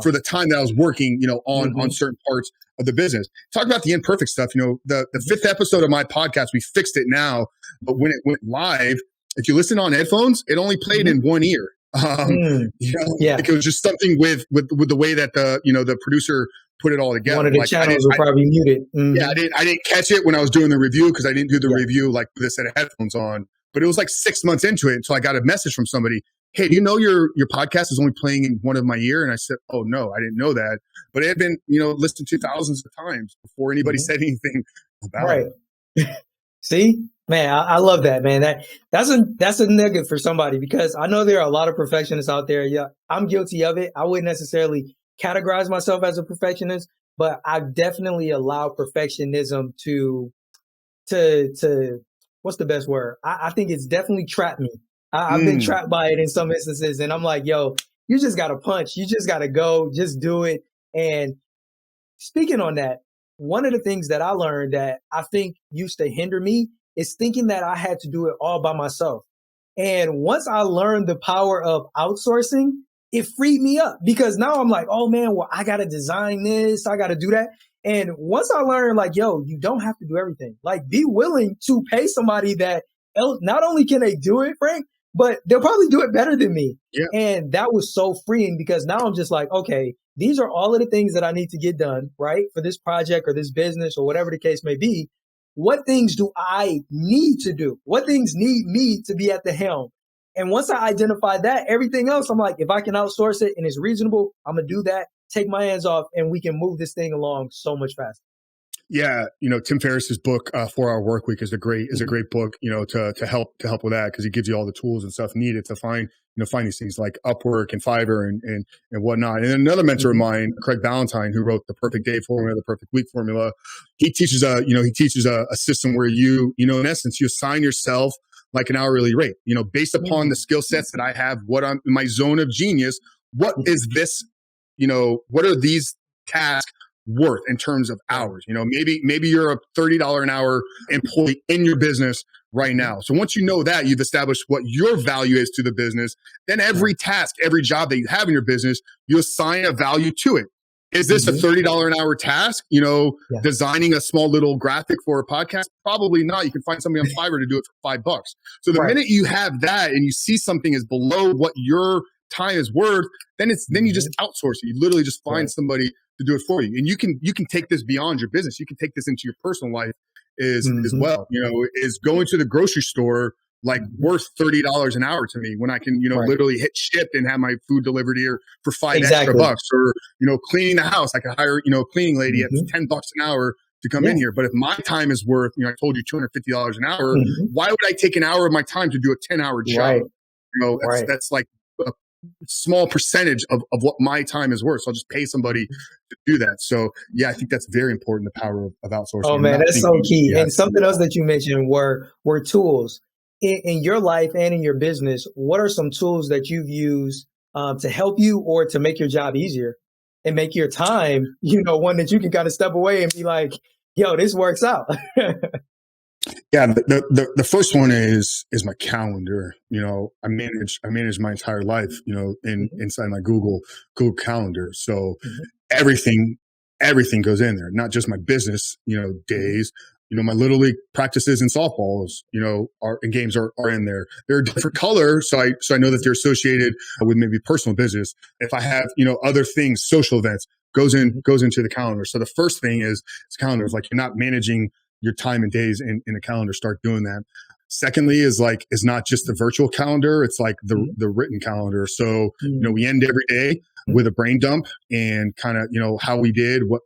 For the time that I was working, on certain parts of the business. Talk about the imperfect stuff. The fifth episode of my podcast, we fixed it now, but when it went live, if you listen on headphones, it only played in one ear. Like it was just something with the way that the producer put it all together. One of the like, channels were probably muted. Yeah, I didn't catch it when I was doing the review because I didn't do the review like with a set of headphones on. But it was like 6 months into it until I got a message from somebody. Hey, do you know your podcast is only playing in one of my ear? And I said, oh, no, I didn't know that. But it had been, listened to thousands of times before anybody said anything about it. See, man, I love that, man. That's a nugget for somebody because I know there are a lot of perfectionists out there. Yeah, I'm guilty of it. I wouldn't necessarily categorize myself as a perfectionist, but I definitely allow perfectionism to what's the best word? I think it's definitely trapped me. I've been trapped by it in some instances, and I'm like, yo, you just got to punch. You just got to go. Just do it. And speaking on that, one of the things that I learned that I think used to hinder me is thinking that I had to do it all by myself. And once I learned the power of outsourcing, it freed me up because now I'm like, oh man, well, I got to design this. I got to do that. And once I learned like, yo, you don't have to do everything. Like be willing to pay somebody that not only can they do it, Frank, but they'll probably do it better than me. Yeah. And that was so freeing because now I'm just like, okay, these are all of the things that I need to get done, right? For this project or this business or whatever the case may be. What things do I need to do? What things need me to be at the helm? And once I identify that, everything else, I'm like, if I can outsource it and it's reasonable, I'm going to do that, take my hands off, and we can move this thing along so much faster. Yeah, Tim Ferriss's book, 4 Hour Work Week, is a great book, to help with that, because he gives you all the tools and stuff needed to find these things like Upwork and Fiverr and whatnot. And then another mentor of mine, Craig Ballantyne, who wrote the Perfect Day Formula, the Perfect Week Formula, he teaches a system where in essence, you assign yourself like an hourly rate, based upon the skill sets that I have, what I'm in my zone of genius. What is this? What are these tasks worth in terms of hours? Maybe you're a $30 an hour employee in your business right now. So once you know that, you've established what your value is to the business, then every task, every job that you have in your business, you assign a value to it. Is this a $30 an hour task? Designing a small little graphic for a podcast? Probably not. You can find somebody on Fiverr to do it for $5. So the minute you have that and you see something is below what your time is worth, then you just outsource it. You literally just find somebody to do it for you. And you can take this beyond your business. You can take this into your personal life as well. Is going to the grocery store like worth $30 an hour to me when I can, literally hit ship and have my food delivered here for $5 extra bucks? Or, cleaning the house, I could hire, a cleaning lady at $10 an hour to come in here. But if my time is worth, I told you $250 an hour, why would I take an hour of my time to do a 10-hour job? That's like a small percentage of what my time is worth. So I'll just pay somebody to do that. So yeah, I think that's very important, the power of outsourcing. Oh man, that's so key. And something else that you mentioned were tools in your life and in your business. What are some tools that you've used to help you or to make your job easier and make your time, one that you can kind of step away and be like, yo, this works out? Yeah, the first one is my calendar. I manage my entire life, inside my Google Calendar. So everything goes in there, not just my business, days. My little league practices and softballs, and games are in there. They're a different color, so I know that they're associated with maybe personal business. If I have, other things, social events, goes into the calendar. So the first thing is calendars. Like, you're not managing your time and days in a calendar. Start doing that. Secondly is not just the virtual calendar, it's like the written calendar. So, we end every day with a brain dump and kind of, how we did, what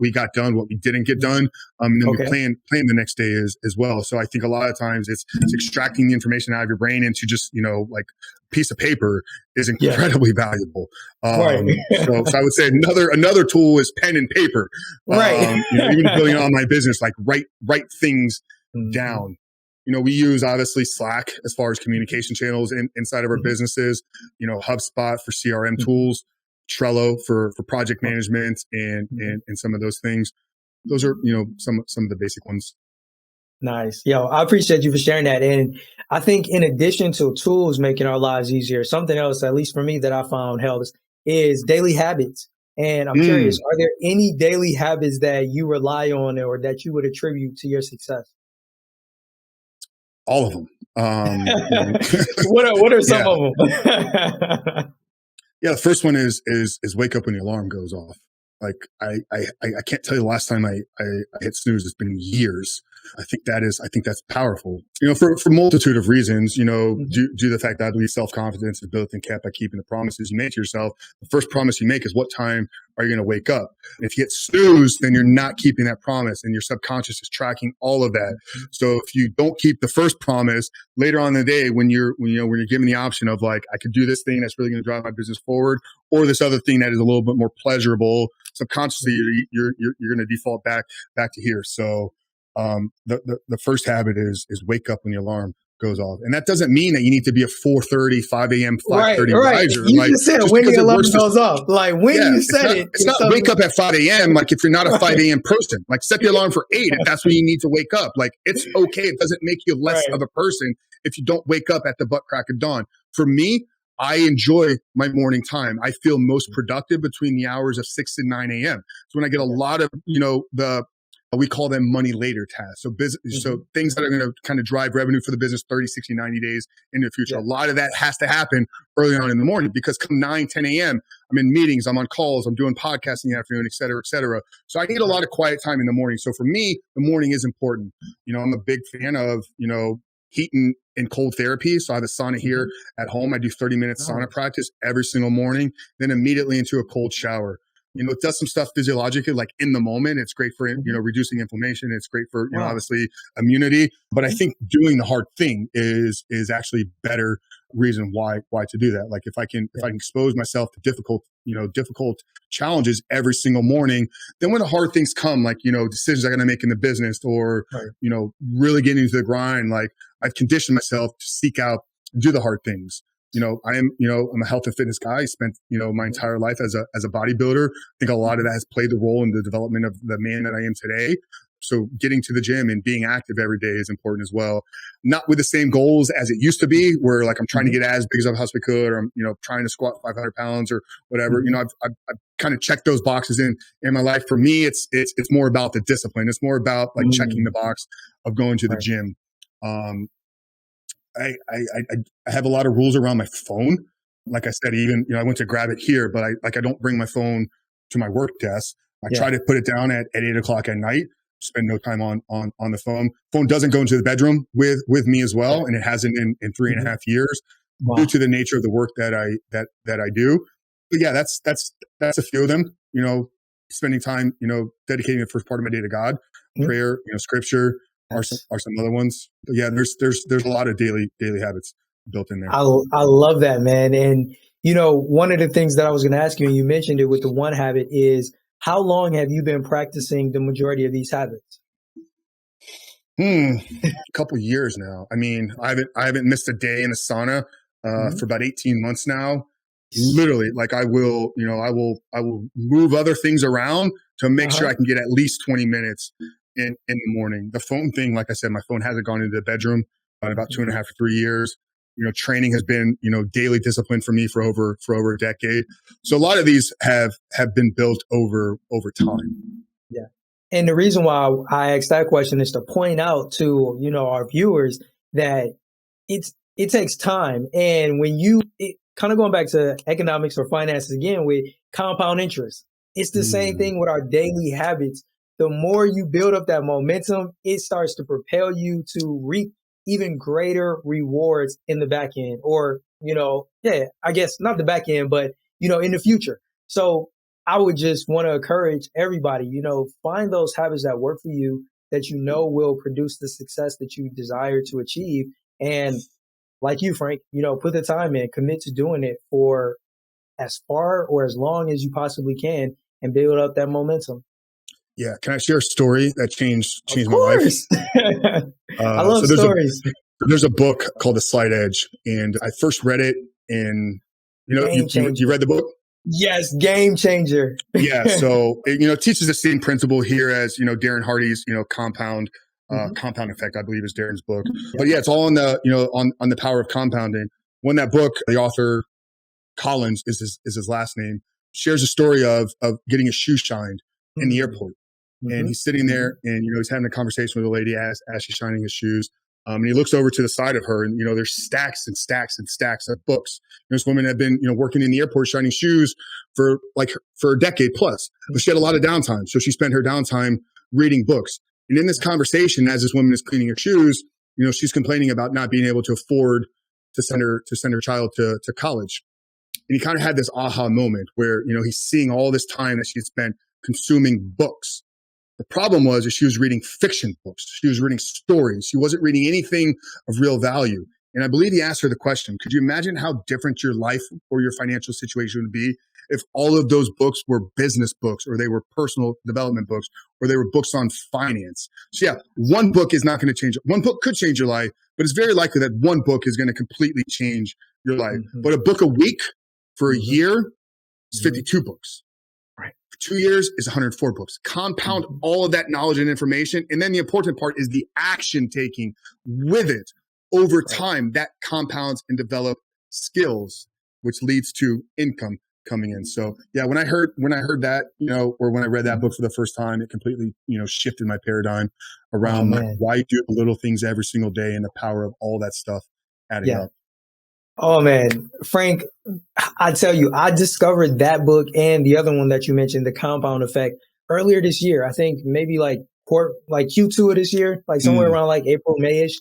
we got done, what we didn't get done. And then we plan the next day as well. So I think a lot of times it's extracting the information out of your brain into just, like piece of paper is incredibly valuable. So I would say another tool is pen and paper. Even building on my business, like write things down. We use obviously Slack as far as communication channels inside of our businesses, HubSpot for CRM tools, Trello for project management and some of those things. Those are, some of the basic ones. Nice. I appreciate you for sharing that. And I think in addition to tools making our lives easier, something else, at least for me, that I found helps is daily habits. And I'm curious, are there any daily habits that you rely on or that you would attribute to your success? All of them. What are some of them? Yeah, the first one is wake up when the alarm goes off. Like I can't tell you the last time I hit snooze. It's been years. I think that's powerful. For multitude of reasons. Due to the fact that I believe self-confidence is built and kept by keeping the promises you make to yourself. The first promise you make is, what time are you going to wake up? And if you get snooze, then you're not keeping that promise, and your subconscious is tracking all of that. So if you don't keep the first promise, later on in the day, when you're given the option of like, I could do this thing that's really going to drive my business forward, or this other thing that is a little bit more pleasurable, subconsciously you're going to default back to here. So the first habit is wake up when the alarm goes off. And that doesn't mean that you need to be a 4:30, 5 a.m., 5:30 riser. You just said when the alarm goes off. Like when you said it's not wake up at 5 a.m. Like if you're not a 5 a.m. person, like set the alarm for 8 if that's when you need to wake up. Like it's okay. It doesn't make you less of a person if you don't wake up at the butt crack of dawn. For me, I enjoy my morning time. I feel most productive between the hours of 6 and 9 a.m. So when I get a lot of, we call them money later tasks. So so things that are going to kind of drive revenue for the business 30, 60, 90 days into the future. A lot of that has to happen early on in the morning, because come 9, 10 a.m., I'm in meetings, I'm on calls, I'm doing podcasts in the afternoon, et cetera, et cetera. So I need a lot of quiet time in the morning. So for me, the morning is important. I'm a big fan of, heat in cold therapy. So I have a sauna here at home. I do 30-minute sauna practice every single morning, then immediately into a cold shower. It does some stuff physiologically, like in the moment. It's great for, reducing inflammation. It's great for, obviously immunity. But I think doing the hard thing is actually better reason why to do that. Like if I can expose myself to difficult challenges every single morning, then when the hard things come, like, decisions I got to make in the business or, really getting into the grind, like I've conditioned myself to seek out, do the hard things. I'm a health and fitness guy. I spent, my entire life as a bodybuilder. I think a lot of that has played the role in the development of the man that I am today. So getting to the gym and being active every day is important as well. Not with the same goals as it used to be, where like I'm trying to get as big as I possibly could, or I'm, trying to squat 500 pounds or whatever. I've kind of checked those boxes in my life. For me, it's more about the discipline. It's more about like checking the box of going to the gym. I have a lot of rules around my phone. Like I said, even, I went to grab it here, but I don't bring my phone to my work desk. I try to put it down at 8:00 at night, spend no time on the phone. Phone doesn't go into the bedroom with me as well. And it hasn't in 3.5 years due to the nature of the work that I do. But yeah, that's a few of them, spending time, dedicating the first part of my day to God, prayer, scripture, are some other ones. But yeah, there's a lot of daily habits built in there. I love that, man. And one of the things that I was going to ask you, and you mentioned it with the one habit, is how long have you been practicing the majority of these habits? A couple years now. I mean, I haven't missed a day in the sauna for about 18 months now. Literally, like I will move other things around to make sure I can get at least 20 minutes in the morning. The phone thing, like I said, my phone hasn't gone into the bedroom in about 2.5 to 3 years. Training has been, daily discipline for me for over a decade. So a lot of these have been built over time. Yeah. And the reason why I asked that question is to point out to, our viewers that it takes time. And when kind of going back to economics or finance again with compound interest, it's the same thing with our daily habits. The more you build up that momentum, it starts to propel you to reap even greater rewards in the back end, or, I guess not the back end, but, in the future. So I would just want to encourage everybody, find those habits that work for you, that will produce the success that you desire to achieve. And like you, Frank, put the time in, commit to doing it for as far or as long as you possibly can and build up that momentum. Yeah. Can I share a story that changed my life? I love stories. There's a book called The Slight Edge, and I first read it in, you read the book? Yes, game changer. Yeah. So, it teaches the same principle here as, Darren Hardy's, compound effect, I believe is Darren's book. But yeah, it's all on the, on the power of compounding. When that book, the author Collins is his last name, shares a story of getting his shoe shined in the airport. And he's sitting there and, he's having a conversation with a lady as she's shining his shoes. And he looks over to the side of her and, there's stacks and stacks and stacks of books. This woman had been, working in the airport shining shoes for a decade plus, but she had a lot of downtime. So she spent her downtime reading books. And in this conversation, as this woman is cleaning her shoes, she's complaining about not being able to afford to send her child to college. And he kind of had this aha moment where, he's seeing all this time that she had spent consuming books. The problem was that she was reading fiction books. She was reading stories. She wasn't reading anything of real value. And I believe he asked her the question, could you imagine how different your life or your financial situation would be if all of those books were business books, or they were personal development books, or they were books on finance? So yeah, one book is not going to change. One book could change your life, but it's very likely that one book is going to completely change your life. But a book a week for a year is 52 books. 2 years is 104 books. Compound all of that knowledge and information. And then the important part is the action taking with it over time that compounds and develop skills, which leads to income coming in. So yeah, when I heard that, or when I read that book for the first time, it completely, shifted my paradigm around why do little things every single day and the power of all that stuff adding up. Oh man, Frank, I tell you, I discovered that book and the other one that you mentioned, The Compound Effect, earlier this year. I think maybe like Q2 of this year, like somewhere around like April, Mayish.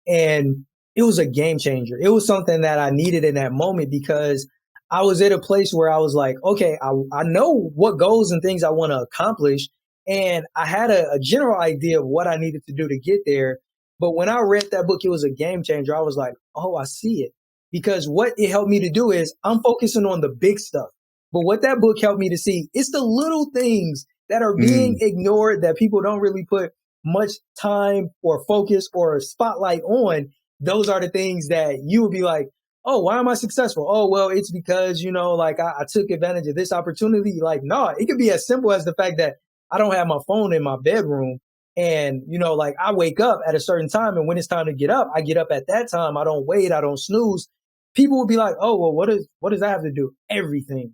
And it was a game changer. It was something that I needed in that moment because I was at a place where I was like, okay, I know what goals and things I want to accomplish. And I had a general idea of what I needed to do to get there. But when I read that book, it was a game changer. I was like, oh, I see it. Because what it helped me to do is I'm focusing on the big stuff. But what that book helped me to see, it's the little things that are being Mm, ignored that people don't really put much time or focus or spotlight on. Those are the things that you would be like, oh, why am I successful? Oh, well, it's because, like I took advantage of this opportunity. Like, no, it could be as simple as the fact that I don't have my phone in my bedroom. And, like I wake up at a certain time, and when it's time to get up, I get up at that time. I don't wait, I don't snooze. People would be like, oh, well, what does that have to do? Everything.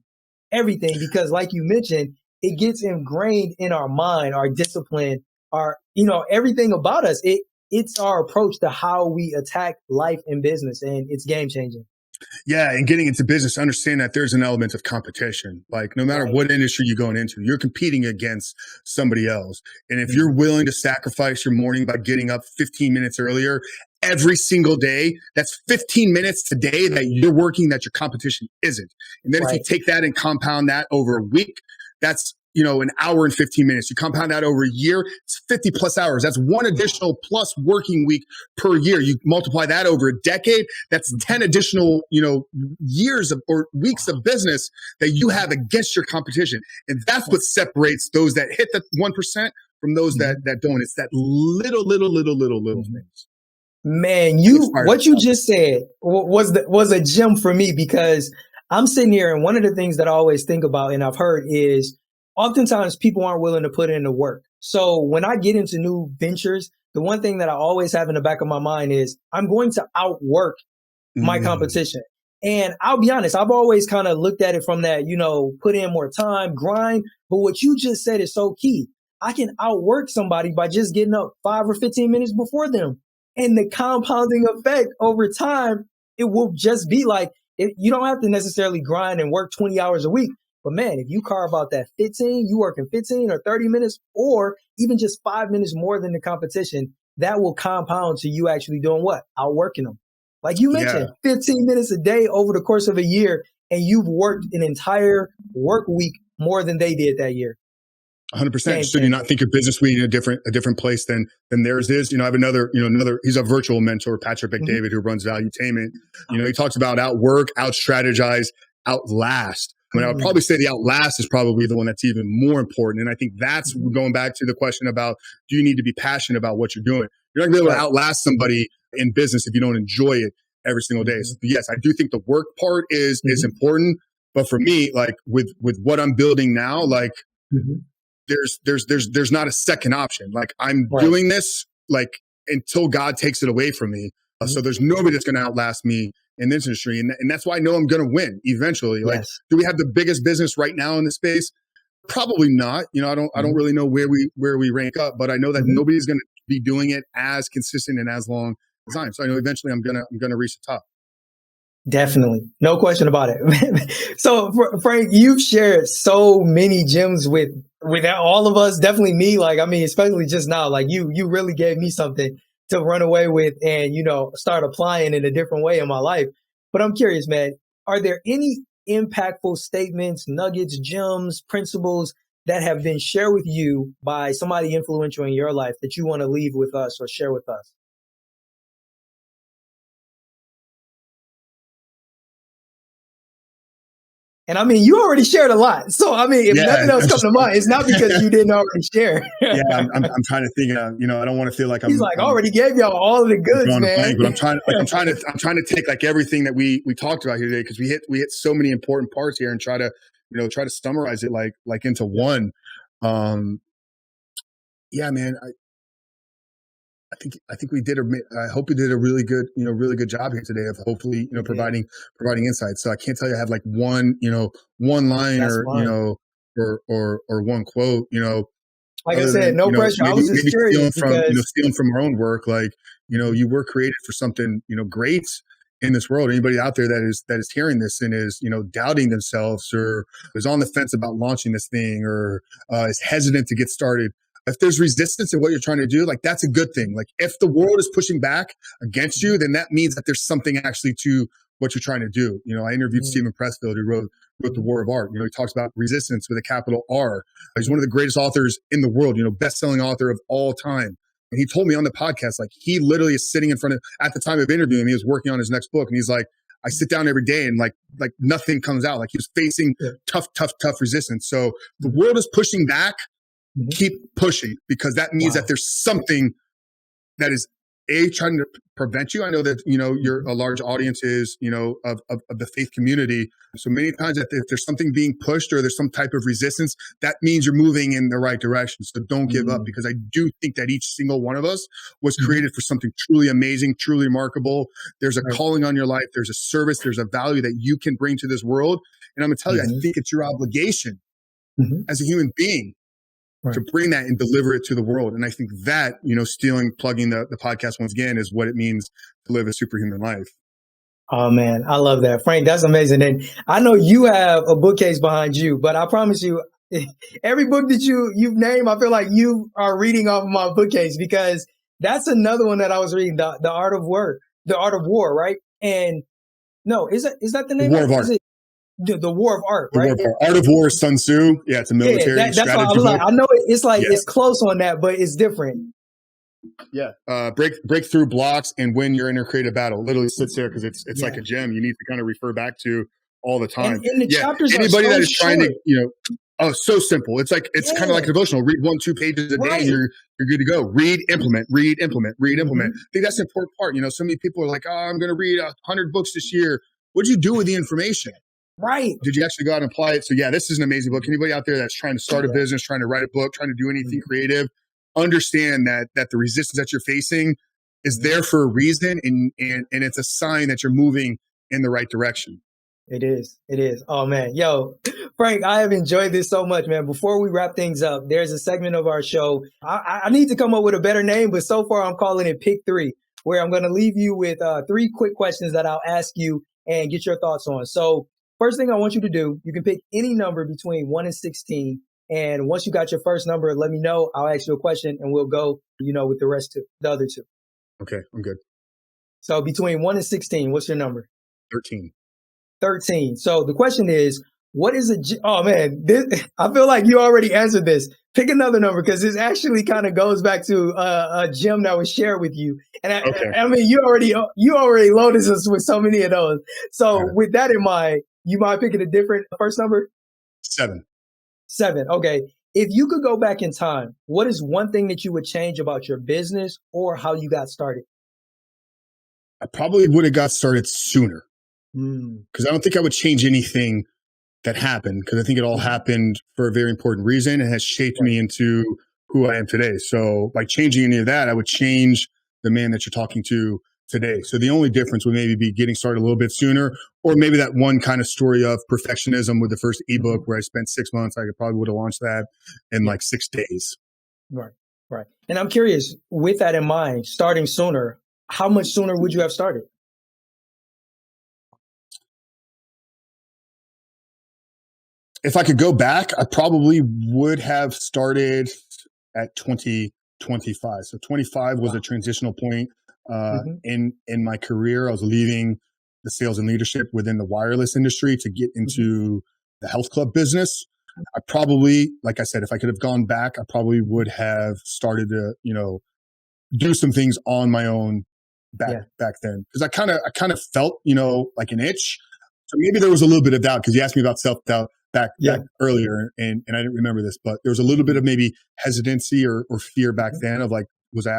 Everything. Because like you mentioned, it gets ingrained in our mind, our discipline, our, everything about us. It's our approach to how we attack life and business, and it's game changing. yeah, and getting into business, understand that there's an element of competition. Like no matter Right. what industry you're going into, you're competing against somebody else. And if you're Mhm. willing to sacrifice your morning by getting up 15 minutes earlier every single day, that's 15 minutes today that you're working that your competition isn't. And then if you Right. take that and compound that over a week, that's an hour and 15 minutes. You compound that over a year, it's 50 plus hours. That's one additional plus working week per year. You multiply that over a decade, that's 10 Mhm. additional, years of or weeks of business that you have against your competition. And that's what separates those that hit the 1% from those that Mhm. that don't. It's that little Mhm. things. Man, I'm you excited what you about just said was a gem for me because I'm sitting here and one of the things that I always think about and I've heard is oftentimes people aren't willing to put in the work. So when I get into new ventures, the one thing that I always have in the back of my mind is I'm going to outwork this. my competition. And I'll be honest, I've always kind of looked at it from that, put in more time, grind. But what you just said is so key. I can outwork somebody by just getting up 5 or 15 minutes before them. And the compounding effect over time, it will just be like, you don't have to necessarily grind and work 20 hours a week. But man, if you carve out that 15, you working 15 or 30 minutes, or even just 5 minutes more than the competition, that will compound to you actually doing what? Outworking them. Like you Yeah, mentioned, 15 minutes a day over the course of a year, and you've worked an entire work week more than they did that year. 100%. Game So do you changer. not think your business will be in a different place than theirs is? I have another. He's a virtual mentor, Patrick Mhm. McDavid, who runs Valuetainment. He talks about outwork, out strategize, outlast. I mean, I would Mm. probably say the outlast is probably the one that's even more important. And I think that's Mhm. going back to the question about, do you need to be passionate about what you're doing? You're not going to be able to Right. outlast somebody in business if you don't enjoy it every single day. So Mhm. yes, I do think the work part is Mhm. important. But for me, like with what I'm building now, like Mhm. there's not a second option. Like I'm Right. doing this like until God takes it away from me. So Mhm. there's nobody that's going to outlast me in this industry, and that's why I know I'm going to win eventually. Like, Yes. do we have the biggest business right now in the space? Probably not. I don't Mhm. really know where we rank up, but I know that Mhm. nobody's going to be doing it as consistent and as long as I am. So I know eventually I'm gonna reach the top. Definitely. No question about it. So Frank, you've shared so many gems with all of us, definitely me. Like, I mean, especially just now, like you really gave me something to run away with and, start applying in a different way in my life. But I'm curious, man, are there any impactful statements, nuggets, gems, principles that have been shared with you by somebody influential in your life that you want to leave with us or share with us? And I mean, you already shared a lot. So I mean, if Yeah, nothing else I'm come just to mind, it's not because you didn't already share. yeah. I'm trying to think. I don't want to feel like He's I'm like, I I'm already gave y'all all of the I'm goods, drawing a man. blank, but I'm trying to take like everything that we talked about here today because we hit so many important parts here and try to summarize it like into one. Um, yeah, man, I think we did. I hope we did a really good job here today of hopefully You did. providing insights. So I can't tell you I have like one line That's or fine. or one quote Like I other said, than no pressure. I maybe was just maybe curious because stealing from our own work, like you were created for something great in this world. Anybody out there that is hearing this and is doubting themselves or is on the fence about launching this thing or is hesitant to get started, if there's resistance in what you're trying to do, like that's a good thing. Like if the world is pushing back against you, then that means that there's something actually to what you're trying to do. I interviewed Stephen Pressfield, who wrote The War of Art. He talks about resistance with a capital R. He's one of the greatest authors in the world, best-selling author of all time. And he told me on the podcast, like he literally is sitting in front of, at the time of interviewing him, he was working on his next book. And he's like, I sit down every day and like nothing comes out. Like he was facing tough resistance. So the world is pushing back. Keep pushing, because that means that there's something that is trying to prevent you. I know that, you're a large audience is, of the faith community. So many times that if there's something being pushed or there's some type of resistance, that means you're moving in the right direction. So don't give up, because I do think that each single one of us was created for something truly amazing, truly remarkable. There's a calling on your life. There's a service. There's a value that you can bring to this world. And I'm going to tell you, I think it's your obligation as a human being to bring that and deliver it to the world. And I think that, plugging the podcast once again is what it means to live a superhuman life. Oh man, I love that. Frank, that's amazing. And I know you have a bookcase behind you, but I promise you, every book that you've named, I feel like you are reading off of my bookcase, because that's another one that I was reading, the Art of War, right? And no, is that the name? War of Art. Is it the War of Art, right? Art of War is Sun Tzu. Yeah, it's a military that's strategy why I was book. like, I know it's like it's close on that, but it's different. Yeah, break through blocks and win your inner creative battle. Literally sits there because it's like a gem you need to kind of refer back to all the time. And the chapters anybody are so that is trying short. to, so simple. It's like kind of like a devotional. Read 1-2 pages a day, and you're good to go. Read, implement. I think that's the important part. So many people are like, oh, I'm going to read 100 books this year. What did you do with the information? Right. Did you actually go out and apply it? So this is an amazing book. Anybody out there that's trying to start a business, trying to write a book, trying to do anything creative, understand that the resistance that you're facing is there for a reason, and it's a sign that you're moving in the right direction. It is. Oh man. Yo, Frank, I have enjoyed this so much, man. Before we wrap things up, there's a segment of our show. I need to come up with a better name, but so far I'm calling it Pick 3, where I'm going to leave you with 3 quick questions that I'll ask you and get your thoughts on. So first thing I want you to do, you can pick any number between 1 and 16. And once you got your first number, let me know. I'll ask you a question and we'll go, with the other 2. Okay, I'm good. So between 1 and 16, what's your number? 13. 13. So the question is, what is oh man, I feel like you already answered this. Pick another number, because this actually kind of goes back to a gem that was shared with you. And I mean, you already loaded us with so many of those. So with that in mind, you mind picking a different first number? 7. 7. Okay. If you could go back in time, what is one thing that you would change about your business or how you got started? I probably would have got started sooner, because I don't think I would change anything that happened, because I think it all happened for a very important reason and has shaped me into who I am today. So by changing any of that, I would change the man that you're talking to today. So the only difference would maybe be getting started a little bit sooner, or maybe that one kind of story of perfectionism with the first ebook where I spent 6 months. I probably would have launched that in like 6 days. Right. And I'm curious, with that in mind, starting sooner, how much sooner would you have started? If I could go back, I probably would have started at 2025. So 25 was a transitional point in my career. I was leaving the sales and leadership within the wireless industry to get into the health club business. I probably, like I said, if I could have gone back, I probably would have started to, do some things on my own back then. Because I kind of felt, like an itch. So maybe there was a little bit of doubt, because you asked me about self-doubt back earlier, and I didn't remember this, but there was a little bit of maybe hesitancy or fear back then of like, would I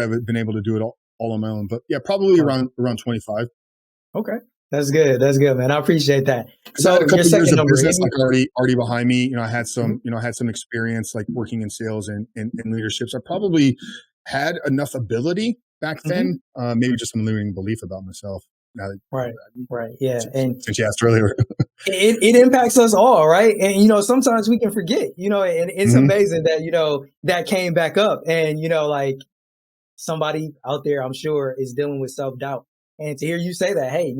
have been able to do it all on my own? But probably around 25. Okay. That's good, man. I appreciate that. So your second years of number, business, like already behind me. I had some, experience like working in sales and leadership. So I probably had enough ability back then, maybe just some limiting belief about myself. Right. Yeah. And since you asked earlier, it impacts us all, right? And, sometimes we can forget, and it's amazing that, that came back up, and, like somebody out there, I'm sure, is dealing with self-doubt. And to hear you say that, hey,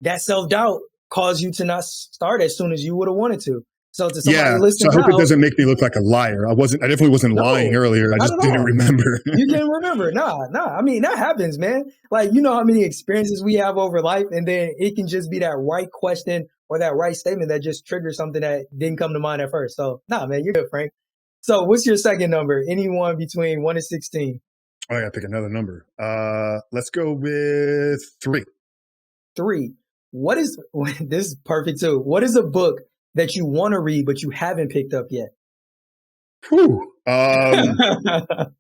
that self-doubt caused you to not start as soon as you would have wanted to. So to somebody Yeah. So listening I hope it now, doesn't make me look like a liar. I definitely wasn't lying no, earlier. I not just at didn't all. remember. You can't remember. Nah. I mean, that happens, man. Like, you know how many experiences we have over life, and then it can just be that right question or that right statement that just triggers something that didn't come to mind at first. So, nah, man, you're good, Frank. So, what's your second number? Anyone between 1 and 16? I gotta pick another number. Let's go with 3. 3. What is, this is perfect too. What is a book that you want to read, but you haven't picked up yet? Whew. God,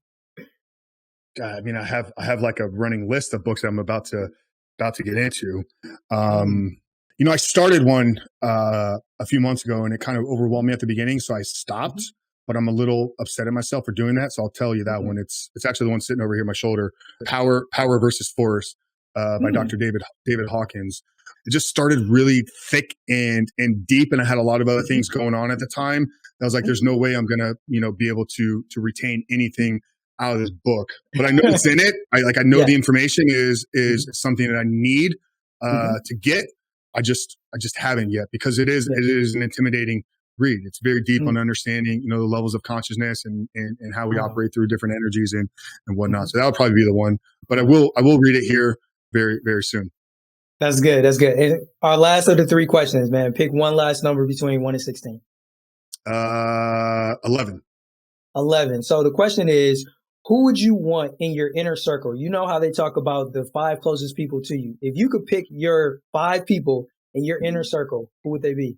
I mean, I have like a running list of books that I'm about to get into. Um, I started one a few months ago, and it kind of overwhelmed me at the beginning, so I stopped. Mhm. But I'm a little upset at myself for doing that, so I'll tell you that Mhm. one. It's actually the one sitting over here on my shoulder. Power versus Force by Mm. Dr. David Hawkins. It just started really thick and deep, and I had a lot of other things going on at the time. I was like, "There's no way I'm gonna be able to retain anything out of this book." But I know it's in it. I know Yeah. the information is Mhm. something that I need Mhm. to get. I just haven't yet because it is Yeah. it is an intimidating read. It's very deep Mm. on understanding, the levels of consciousness and how we Wow. operate through different energies and whatnot. Mhm. So that would probably be the one. But I will read it here very, very soon. That's good. That's good. And our last of the 3 questions, man. Pick one last number between 1 and 16. 11. 11. So the question is, who would you want in your inner circle? You know how they talk about the 5 closest people to you. If you could pick your 5 people in your inner circle, who would they be?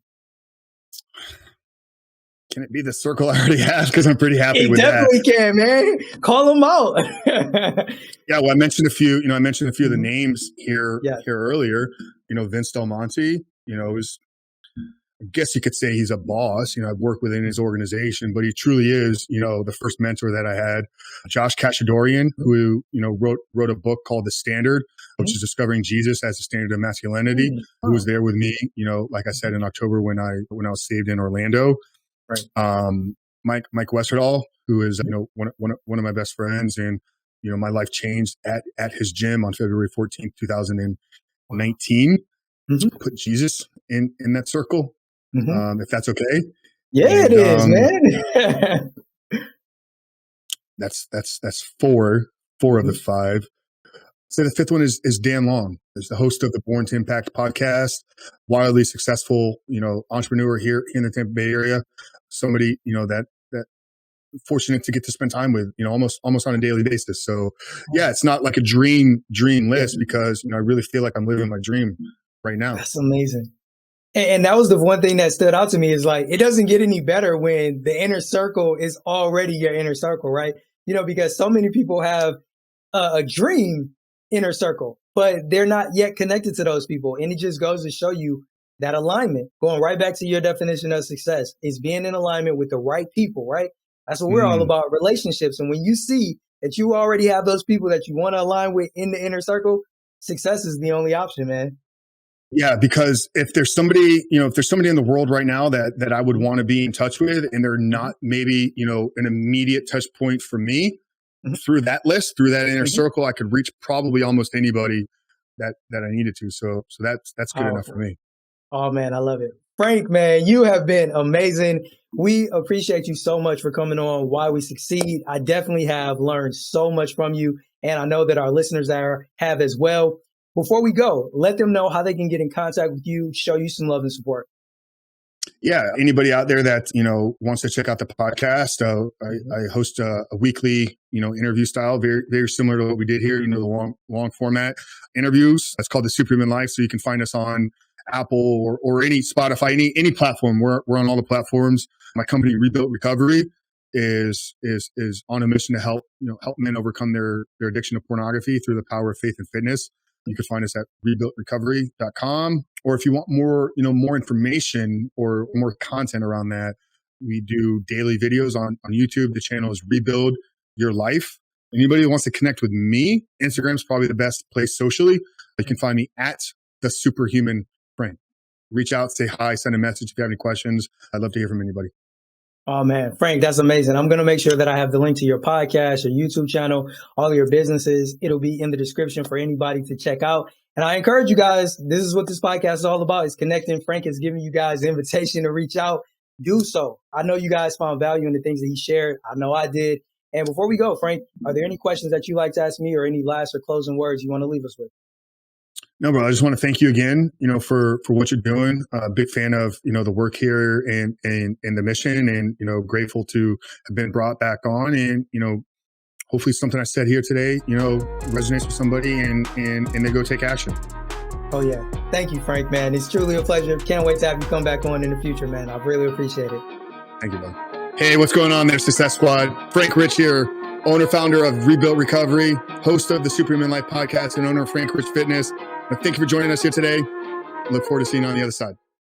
Can it be the circle I already have? Because I'm pretty happy It with that. definitely can, man. Call them out. Yeah, well, I mentioned a few. I mentioned a few of the Mhm. names here Yeah. earlier. Vince Del Monte. Is, I guess you could say, he's a boss. I've worked within his organization, but he truly is, the first mentor that I had. Josh Kachadorian, who, wrote a book called The Standard, which is discovering Jesus as a standard of masculinity, who was Wow. there with me, like I said, in October when I was saved in Orlando. Right. Mike Westerdahl, who is, one of my best friends, and, my life changed at his gym on February 14th, 2019. Hmm. Put Jesus in that circle, Hmm. if that's okay. Yeah, it And is, man. that's four of the Mhm. 5. So the 5th one is Dan Long. Is the host of the Born to Impact podcast, wildly successful, entrepreneur here in the Tampa Bay area. Somebody, that fortunate to get to spend time with, almost on a daily basis. So yeah, it's not like a dream Yeah, list because, I really feel like I'm living my dream right now. that's amazing. And that was the one thing that stood out to me is like, it doesn't get any better when the inner circle is already your inner circle, right? Because so many people have a dream inner circle, but they're not yet connected to those people. And it just goes to show you that alignment, going right back to your definition of success, is being in alignment with the right people, right? That's what we're all Mm. about, relationships. And when you see that you already have those people that you want to align with in the inner circle, success is the only option, man. Yeah, because if there's somebody, in the world right now that I would want to be in touch with, and they're Mhm. not maybe, an immediate touch point for me, Mhm. through that list, through that inner Mhm. circle, I could reach probably almost anybody that I needed to. So that's good enough for Powerful. me. Oh man, I love it. Frank, man, you have been amazing. We appreciate you so much for coming on Why We Succeed. I definitely have learned so much from you, and I know that our listeners have as well. Before we go, let them know how they can get in contact with you, show you some love and support. Yeah, anybody out there that wants to check out the podcast, Mhm. I host a weekly interview style, very very similar to what we did here. The long format interviews. That's called the Superhuman Life. So you can find us on Apple or any Spotify, any platform. We're on all the platforms. My company, Rebuilt Recovery, is on a mission to help men overcome their addiction to pornography through the power of faith and fitness. You can find us at rebuiltrecovery.com. Or if you want more information or more content around that, we do daily videos on YouTube. The channel is Rebuild Your Life. Anybody who wants to connect with me, Instagram is probably the best place socially. You can find me at the Superhuman Friend. Reach out, say hi, send a message if you have any questions. I'd love to hear from anybody. Oh man, Frank, that's amazing. I'm going to make sure that I have the link to your podcast, your YouTube channel, all of your businesses. It'll be in the description for anybody to check out. And I encourage you guys, this is what this podcast is all about, is connecting. Frank is giving you guys the invitation to reach out. do so. I know you guys found value in the things that he shared. I know I did. And before we go, Frank, are there any questions that you like to ask me or any last or closing words you want to leave us with? No, bro, I just want to thank you again, for what you're doing. Big fan of, the work here and the mission, and, grateful to have been brought back on, and, hopefully something I said here today, resonates with somebody and they go take action. Oh yeah. Thank you, Frank, man. It's truly a pleasure. Can't wait to have you come back on in the future, man. I really appreciate it. Thank you, bro. Hey, what's going on there, Success Squad? Frank Rich here, owner, founder of Rebuilt Recovery, host of the Superhuman Life podcast, and owner of Frank Rich Fitness. Thank you for joining us here today. Look forward to seeing you on the other side.